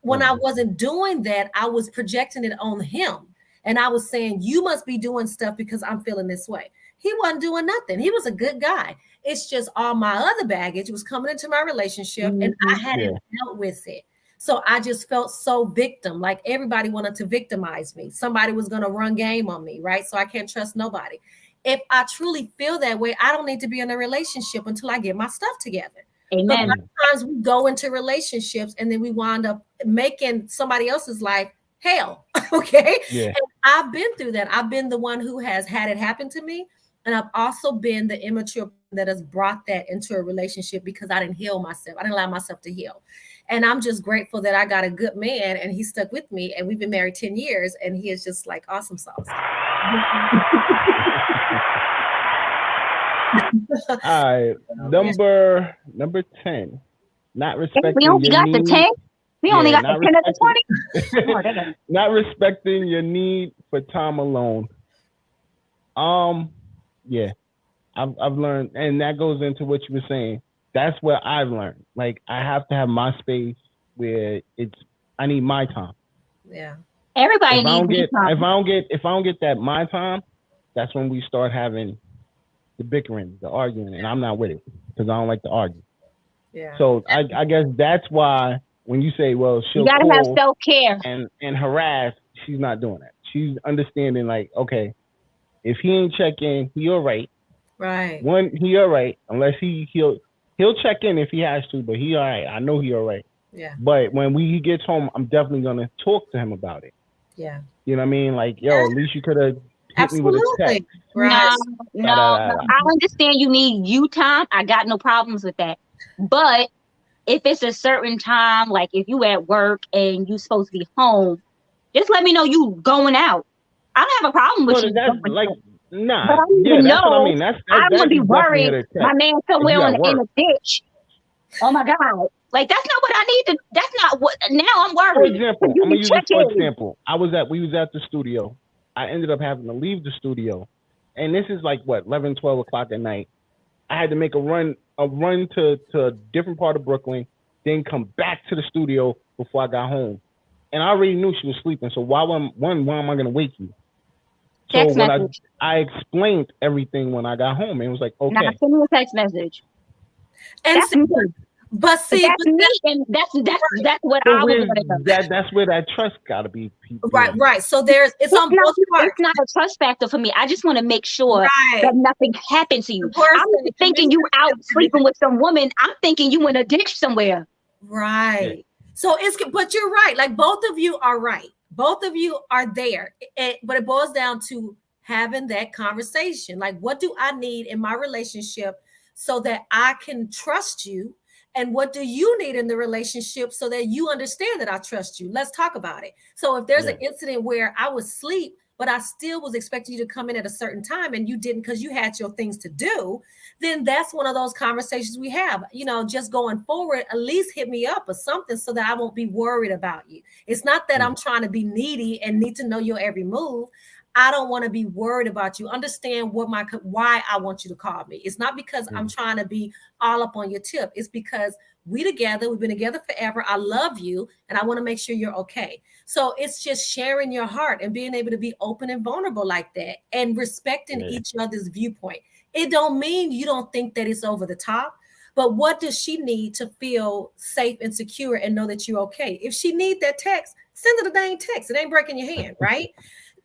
[SPEAKER 8] When I wasn't doing that, I was projecting it on him. And I was saying, you must be doing stuff because I'm feeling this way. He wasn't doing nothing. He was a good guy. It's just all my other baggage was coming into my relationship and I hadn't dealt with it. So I just felt so victim, like everybody wanted to victimize me. Somebody was going to run game on me, right? So I can't trust nobody. If I truly feel that way, I don't need to be in a relationship until I get my stuff together. But a
[SPEAKER 5] Amen.
[SPEAKER 8] lot of times we go into relationships and then we wind up making somebody else's life hell. Okay.
[SPEAKER 9] Yeah.
[SPEAKER 8] And I've been through that. I've been the one who has had it happen to me. And I've also been the immature that has brought that into a relationship because I didn't heal myself. I didn't allow myself to heal. And I'm just grateful that I got a good man and he stuck with me. And we've been married 10 years and he is just like awesome sauce.
[SPEAKER 9] All right, number 10. Not respecting
[SPEAKER 5] We only
[SPEAKER 9] your
[SPEAKER 5] got the
[SPEAKER 9] need.
[SPEAKER 5] 10. We only got
[SPEAKER 9] not
[SPEAKER 5] the 10 of the
[SPEAKER 9] respecting-
[SPEAKER 5] 20. Oh, that doesn't-
[SPEAKER 9] Not respecting your need for time alone. Yeah, I've learned, and that goes into what you were saying. That's what I've learned. Like I have to have my space where I need my time.
[SPEAKER 8] Yeah.
[SPEAKER 5] Everybody
[SPEAKER 9] If I don't
[SPEAKER 5] needs
[SPEAKER 9] get,
[SPEAKER 5] time.
[SPEAKER 9] if I don't get that my time, that's when we start having the bickering, the arguing, and I'm not with it because I don't like to argue.
[SPEAKER 8] Yeah.
[SPEAKER 9] So I guess that's why when you say, well, she'll
[SPEAKER 5] You gotta have
[SPEAKER 9] call
[SPEAKER 5] self-care.
[SPEAKER 9] and harass, she's not doing that. She's understanding like, okay, if he ain't check in, he all right.
[SPEAKER 8] Right.
[SPEAKER 9] He all right, unless he'll check in if he has to, but he all right. I know he all right.
[SPEAKER 8] Yeah.
[SPEAKER 9] But when he gets home, I'm definitely gonna talk to him about it.
[SPEAKER 8] Yeah.
[SPEAKER 9] You know what I mean? Like, yo, at least you could have hit me with a text.
[SPEAKER 8] Right.
[SPEAKER 5] No, I understand you need you time. I got no problems with that. But if it's a certain time, like if you at work and you supposed to be home, just let me know you going out. I don't have a problem with you.
[SPEAKER 9] That's like, nah,
[SPEAKER 5] but I don't
[SPEAKER 9] yeah,
[SPEAKER 5] even
[SPEAKER 9] that's
[SPEAKER 5] know.
[SPEAKER 9] what I mean.
[SPEAKER 5] I don't want to be worried.
[SPEAKER 9] Definitely
[SPEAKER 5] My man somewhere
[SPEAKER 9] you at
[SPEAKER 5] in
[SPEAKER 9] work.
[SPEAKER 5] the ditch. Oh my God. Like that's not what I need to. That's not what. Now I'm
[SPEAKER 9] For
[SPEAKER 5] worried.
[SPEAKER 9] example,
[SPEAKER 5] You
[SPEAKER 9] I'm gonna
[SPEAKER 5] can
[SPEAKER 9] use
[SPEAKER 5] check
[SPEAKER 9] this for
[SPEAKER 5] in.
[SPEAKER 9] example. We was at the studio. I ended up having to leave the studio, and this is like what 11, 12 o'clock at night. I had to make a run to a different part of Brooklyn, then come back to the studio before I got home. And I already knew she was sleeping, so why am I gonna wake you? So
[SPEAKER 5] Text
[SPEAKER 9] when
[SPEAKER 5] message.
[SPEAKER 9] I explained everything when I got home, and it was like, okay.
[SPEAKER 5] Now send me a text message.
[SPEAKER 8] And
[SPEAKER 5] That's me.
[SPEAKER 8] But see,
[SPEAKER 5] that's me, and that's what
[SPEAKER 9] So
[SPEAKER 5] I was
[SPEAKER 9] where's
[SPEAKER 5] going to do.
[SPEAKER 9] that's where that trust gotta be.
[SPEAKER 8] right. So it's on both parts.
[SPEAKER 5] It's not a trust factor for me. I just want to make sure
[SPEAKER 8] Right.
[SPEAKER 5] that nothing happened to you.
[SPEAKER 8] The person-
[SPEAKER 5] I'm not thinking you out sleeping with some woman. I'm thinking you in a ditch somewhere.
[SPEAKER 8] Right. So but you're right. Like both of you are right. Both of you are there. But it boils down to having that conversation. Like, what do I need in my relationship so that I can trust you? And what do you need in the relationship so that you understand that I trust you? Let's talk about it. So if there's an incident where I was asleep, but I still was expecting you to come in at a certain time and you didn't because you had your things to do, then that's one of those conversations we have. You know, just going forward, at least hit me up or something so that I won't be worried about you. It's not that I'm trying to be needy and need to know your every move. I don't want to be worried about you. Understand why I want you to call me. It's not because I'm trying to be all up on your tip. It's because we've been together forever. I love you and I want to make sure you're okay. So it's just sharing your heart and being able to be open and vulnerable like that and respecting each other's viewpoint. It don't mean you don't think that it's over the top, but what does she need to feel safe and secure and know that you're okay? If she need that text, send her the dang text. It ain't breaking your hand, right?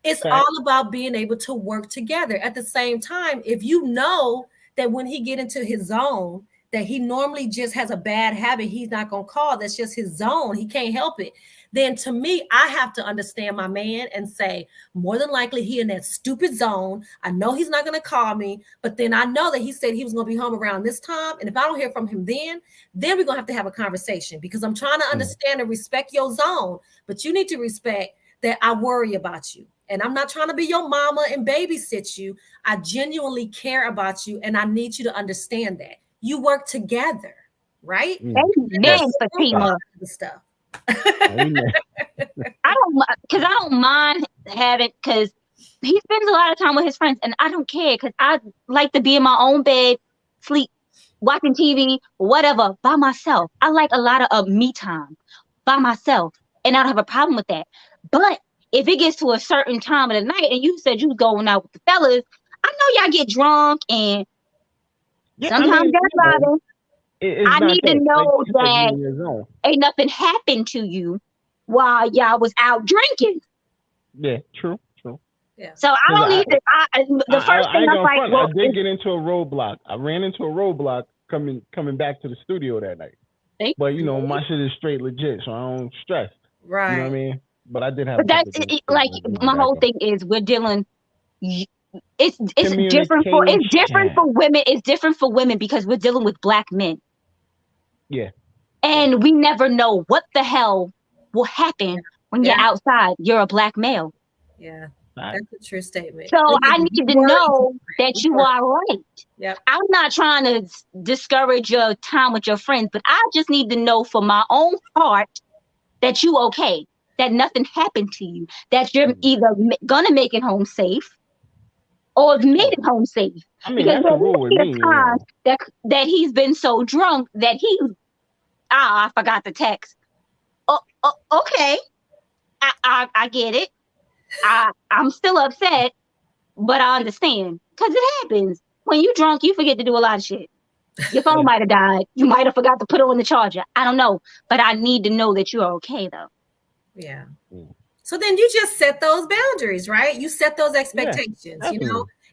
[SPEAKER 8] It's all about being able to work together. At the same time, if you know that when he get into his zone, that he normally just has a bad habit, he's not going to call. That's just his zone. He can't help it. Then to me, I have to understand my man and say, more than likely he in that stupid zone. I know he's not going to call me, but then I know that he said he was going to be home around this time. And if I don't hear from him then we're going to have a conversation because I'm trying to understand and respect your zone. But you need to respect that I worry about you. And I'm not trying to be your mama and babysit you. I genuinely care about you. And I need you to understand that. You work together, right?
[SPEAKER 5] Amen, Fatima.
[SPEAKER 8] Stuff.
[SPEAKER 5] I don't mind having, because he spends a lot of time with his friends and I don't care because I like to be in my own bed, sleep, watching TV, whatever, by myself. I like a lot of me time by myself and I don't have a problem with that. But if it gets to a certain time of the night and you said you was going out with the fellas, I know y'all get drunk and sometimes that's driving. I need to know
[SPEAKER 9] you said,
[SPEAKER 5] that
[SPEAKER 9] you in your zone.
[SPEAKER 5] ain't nothing happened to you while y'all was out drinking.
[SPEAKER 9] Yeah, true.
[SPEAKER 8] Yeah.
[SPEAKER 5] So I don't need to. The first
[SPEAKER 9] I
[SPEAKER 5] thing
[SPEAKER 9] ain't
[SPEAKER 5] I'm
[SPEAKER 9] gonna
[SPEAKER 5] like,
[SPEAKER 9] front.
[SPEAKER 5] well,
[SPEAKER 9] I did get into a roadblock. I ran into a roadblock coming back to the studio that night. But my shit is straight legit, so I don't stress.
[SPEAKER 8] Right.
[SPEAKER 9] You know what I mean? But I did have.
[SPEAKER 5] But that's like my whole thing is we're dealing. It's different for women. It's different for women because we're dealing with black men.
[SPEAKER 9] Yeah.
[SPEAKER 5] And we never know what the hell will happen when you're outside. You're a black male.
[SPEAKER 8] Yeah, that's a true statement.
[SPEAKER 5] So I need to know that you are right.
[SPEAKER 8] Yep.
[SPEAKER 5] I'm not trying to discourage your time with your friends, but I just need to know for my own heart that you okay, that nothing happened to you, that you're either gonna make it home safe or made it home safe.
[SPEAKER 9] I mean, because that's a rule with me.
[SPEAKER 5] Times that he's been so drunk that I forgot the text. Okay, I get it. I'm still upset, but I understand because it happens. When you drunk, you forget to do a lot of shit. Your phone might have died. You might have forgot to put it on the charger. I don't know, but I need to know that you're okay though.
[SPEAKER 8] Yeah. So then you just set those boundaries, right? You set those expectations.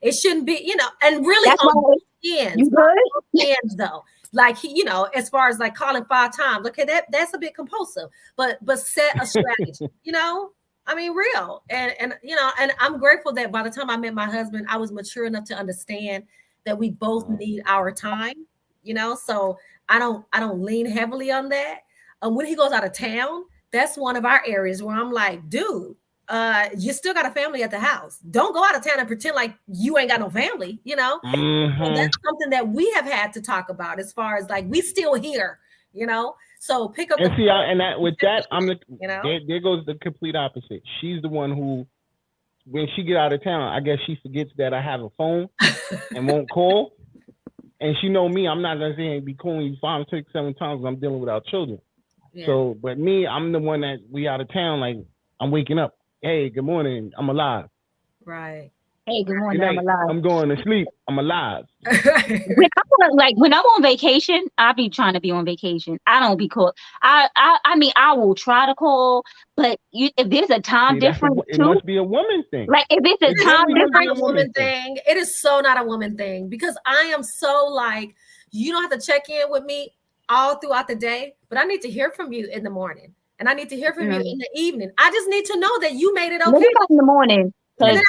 [SPEAKER 8] It shouldn't be, and really on both ends.
[SPEAKER 5] You good?
[SPEAKER 8] Ends though. Like as far as like calling 5 times, okay, that's a bit compulsive. But set a strategy, I mean, real. And and I'm grateful that by the time I met my husband, I was mature enough to understand that we both need our time, so I don't lean heavily on that. When he goes out of town, that's one of our areas where I'm like, dude, you still got a family at the house. Don't go out of town and pretend like you ain't got no family,
[SPEAKER 9] Mm-hmm.
[SPEAKER 8] So that's something that we have had to talk about as far as like, we still here, so pick up
[SPEAKER 9] and there goes the complete opposite. She's the one who, when she get out of town, I guess she forgets that I have a phone and won't call. And she know me, I'm not gonna say be calling you 5, 6, 7 times when I'm dealing with our children. Yeah. So, but me, I'm the one that we out of town, like I'm waking up. Hey, good morning, I'm alive.
[SPEAKER 8] Right.
[SPEAKER 5] Hey, good morning,
[SPEAKER 9] I'm
[SPEAKER 5] alive.
[SPEAKER 9] I'm going to sleep, I'm alive.
[SPEAKER 5] when I'm on vacation, I be trying to be on vacation. I don't be called. I mean, I will try to call, but if there's a time difference,
[SPEAKER 9] it must be a woman thing.
[SPEAKER 5] Like if it's a time difference,
[SPEAKER 8] not a woman thing. It is so not a woman thing because I am so like, you don't have to check in with me all throughout the day, but I need to hear from you in the morning, and I need to hear from you in the evening. I just need to know that you made it okay.
[SPEAKER 5] Maybe not in the morning. Because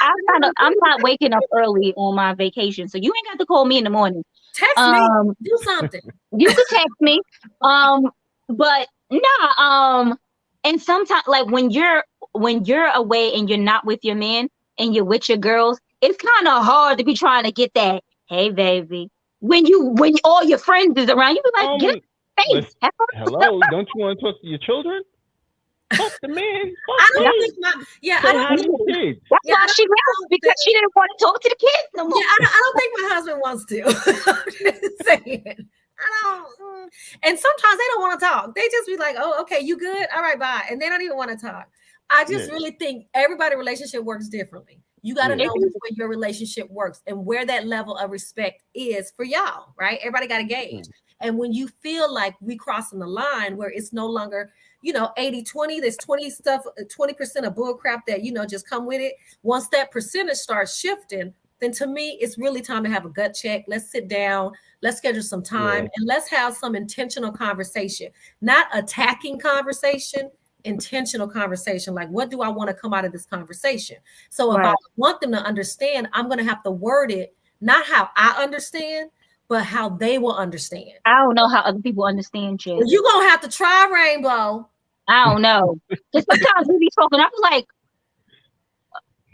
[SPEAKER 5] I'm not waking up early on my vacation, so you ain't got to call me in the morning.
[SPEAKER 8] Text me, do something.
[SPEAKER 5] You can text me, but nah. And sometimes, like when you're away and you're not with your man and you're with your girls, it's kind of hard to be trying to get that. Hey, baby, when all your friends is around, you be like, get up, face.
[SPEAKER 9] Hello, don't you want to talk to your children? Fuck the man.
[SPEAKER 8] I don't think
[SPEAKER 9] I don't think
[SPEAKER 5] that's why she left, because she didn't want to talk to the kids no more.
[SPEAKER 8] Yeah, I don't think my husband wants to. I'm just saying. I don't. And sometimes they don't want to talk. They just be like, "Oh, okay, you good? All right, bye," and they don't even want to talk. I just really think everybody's relationship works differently. You got to know where your relationship works and where that level of respect is for y'all, right? Everybody got to gauge. And when you feel like we crossing the line where it's no longer 80-20, there's 20% of bull crap that, just come with it. Once that percentage starts shifting, then to me, it's really time to have a gut check. Let's sit down, let's schedule some time, and let's have some intentional conversation, not attacking conversation, intentional conversation. Like, what do I want to come out of this conversation? So if I want them to understand, I'm going to have to word it, not how I understand, but how they will understand.
[SPEAKER 5] I don't know how other people understand you.
[SPEAKER 8] Well, you're going to have to try, Rainbow.
[SPEAKER 5] I don't know. Because sometimes we be talking, I'm like,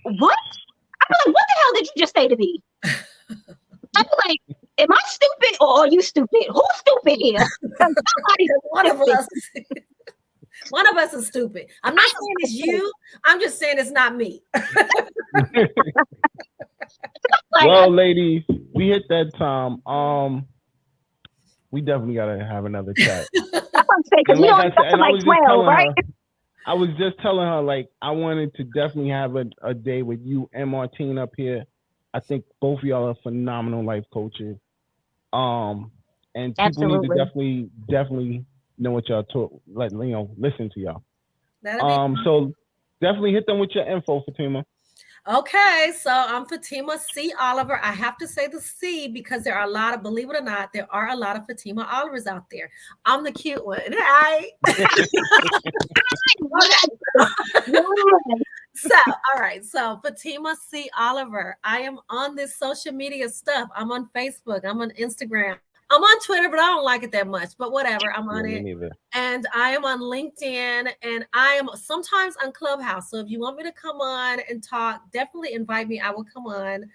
[SPEAKER 5] what? I'm like, what the hell did you just say to me? I'm like, am I stupid or are you stupid? Who's stupid here?
[SPEAKER 8] One of us is stupid. I'm not saying it's you. I'm just saying it's not me.
[SPEAKER 9] Well, ladies, we hit that time. We definitely gotta have another chat. I was just telling her, like, I wanted to definitely have a day with you and Martine up here. I think both of y'all are phenomenal life coaches. And and people need to
[SPEAKER 5] Absolutely.
[SPEAKER 9] definitely know what y'all talk. Like, listen to y'all.
[SPEAKER 8] That'll be fun.
[SPEAKER 9] So definitely hit them with your info, Fatima.
[SPEAKER 8] Okay, so I'm Fatima C. Oliver. I have to say the C because there are a lot of, believe it or not, there are a lot of Fatima Olivers out there. I'm the cute one. Hi. So, all right. So, Fatima C. Oliver. I am on this social media stuff. I'm on Facebook. I'm on Instagram. I'm on Twitter, but I don't like it that much. But whatever, I'm on it.
[SPEAKER 9] Neither.
[SPEAKER 8] And I am on LinkedIn, and I am sometimes on Clubhouse. So if you want me to come on and talk, definitely invite me. I will come on.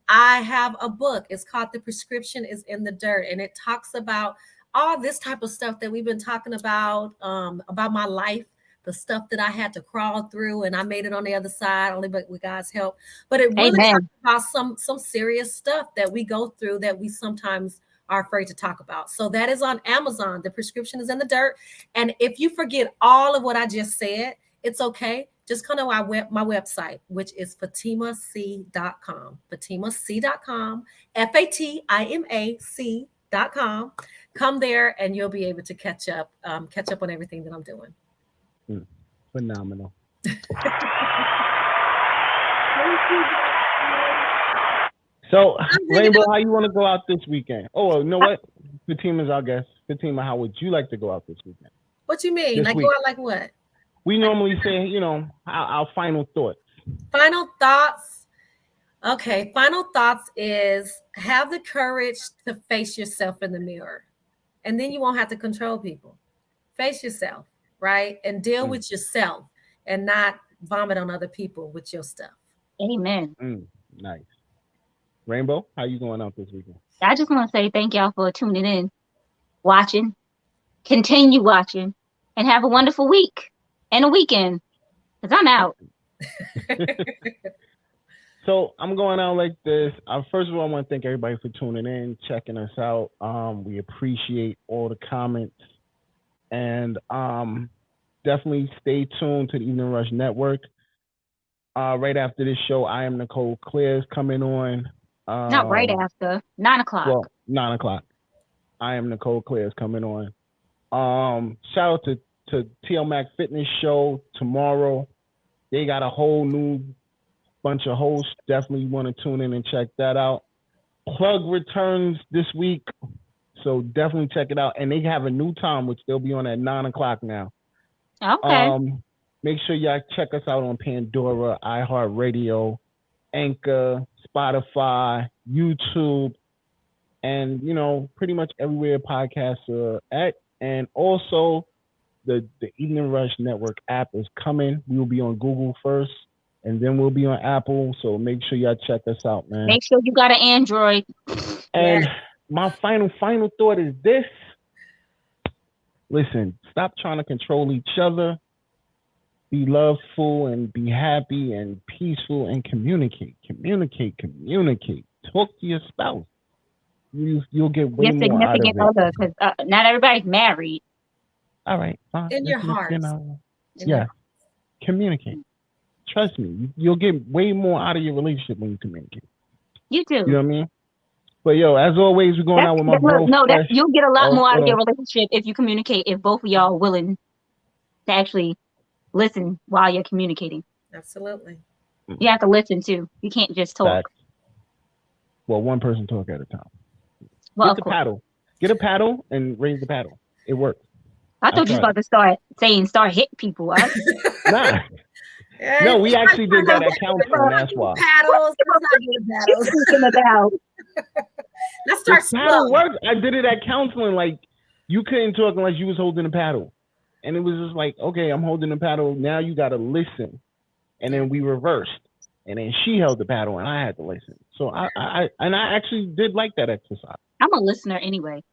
[SPEAKER 8] I have a book. It's called The Prescription is in the Dirt, and it talks about all this type of stuff that we've been talking about my life, the stuff that I had to crawl through, and I made it on the other side only with God's help. But it really talks about some serious stuff that we go through that we sometimes are afraid to talk about. So that is on Amazon. The Prescription is in the Dirt. And if you forget all of what I just said, it's okay. Just come to my website, which is fatimac.com. fatimac.com. FATIMAC.com. Come there and you'll be able to catch up on everything that I'm doing.
[SPEAKER 9] Phenomenal. So, Rainbow, how you want to go out this weekend? Oh, you know what? Fatima's our guest. Fatima, how would you like to go out this weekend?
[SPEAKER 8] What you mean? Like go out like what?
[SPEAKER 9] We normally say, our final thoughts.
[SPEAKER 8] Final thoughts. Okay, final thoughts is have the courage to face yourself in the mirror. And then you won't have to control people. Face yourself, right? And deal with yourself and not vomit on other people with your stuff.
[SPEAKER 5] Amen.
[SPEAKER 9] Nice. Rainbow, how you going out this weekend?
[SPEAKER 5] I just want to say thank y'all for tuning in, watching, continue watching, and have a wonderful week and a weekend, because I'm out.
[SPEAKER 9] So I'm going out like this. First of all, I want to thank everybody for tuning in, checking us out. We appreciate all the comments. And definitely stay tuned to the Evening Rush Network. Right after this show, I Am Nicole Claire's coming on.
[SPEAKER 5] Not right after, 9 o'clock.
[SPEAKER 9] Well, 9 o'clock. I Am Nicole Claire's coming on. Shout out to TL Mac Fitness Show tomorrow. They got a whole new bunch of hosts. Definitely want to tune in and check that out. Plug returns this week, so definitely check it out. And they have a new time, which they'll be on at 9 o'clock now.
[SPEAKER 5] Okay.
[SPEAKER 9] Make sure y'all check us out on Pandora, iHeartRadio, Anchor, Spotify, YouTube, and pretty much everywhere podcasts are at. And also the Evening Rush Network app is coming. We will be on Google first, and then we'll be on Apple. So make sure y'all check us out, man.
[SPEAKER 5] Make sure you got an Android.
[SPEAKER 9] And my final thought is this. Listen, stop trying to control each other. Be loveful and be happy and peaceful and communicate. Talk to your spouse. You'll get way more out of it.
[SPEAKER 5] Other, because not everybody's married.
[SPEAKER 9] All right, fine.
[SPEAKER 8] In your heart.
[SPEAKER 9] Communicate. Trust me, you'll get way more out of your relationship when you communicate.
[SPEAKER 5] You do.
[SPEAKER 9] You know what I mean? But as always, we're going out with my bro.
[SPEAKER 5] No, you'll get a lot more out of your relationship if you communicate. If both of y'all are willing to actually listen while you're communicating.
[SPEAKER 8] Absolutely.
[SPEAKER 5] You have to listen too. You can't just talk.
[SPEAKER 9] Facts. Well, one person talk at a time.
[SPEAKER 5] Well,
[SPEAKER 9] Get the paddle. Get a paddle and raise the paddle. It works.
[SPEAKER 5] I thought you was about to start hitting people.
[SPEAKER 9] Nah. No, we actually did that at counseling. That's why.
[SPEAKER 8] Paddles. Let's start
[SPEAKER 9] slow. Paddle works. I did it at counseling. Like, you couldn't talk unless you was holding a paddle. And it was just like, okay, I'm holding the paddle. Now you got to listen. And then we reversed. And then she held the paddle and I had to listen. So I actually did like that exercise.
[SPEAKER 5] I'm a listener anyway.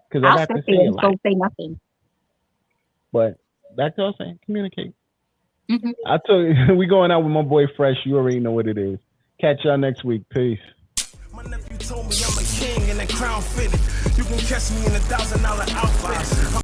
[SPEAKER 9] Because I got to say a lot.
[SPEAKER 5] Don't say nothing.
[SPEAKER 9] But that's what I'm saying. Communicate.
[SPEAKER 5] Mm-hmm.
[SPEAKER 9] I tell you, we going out with my boy Fresh. You already know what it is. Catch y'all next week. Peace.
[SPEAKER 10] My nephew told me I'm a king and that crown fitted. You can catch me in $1,000 outfits.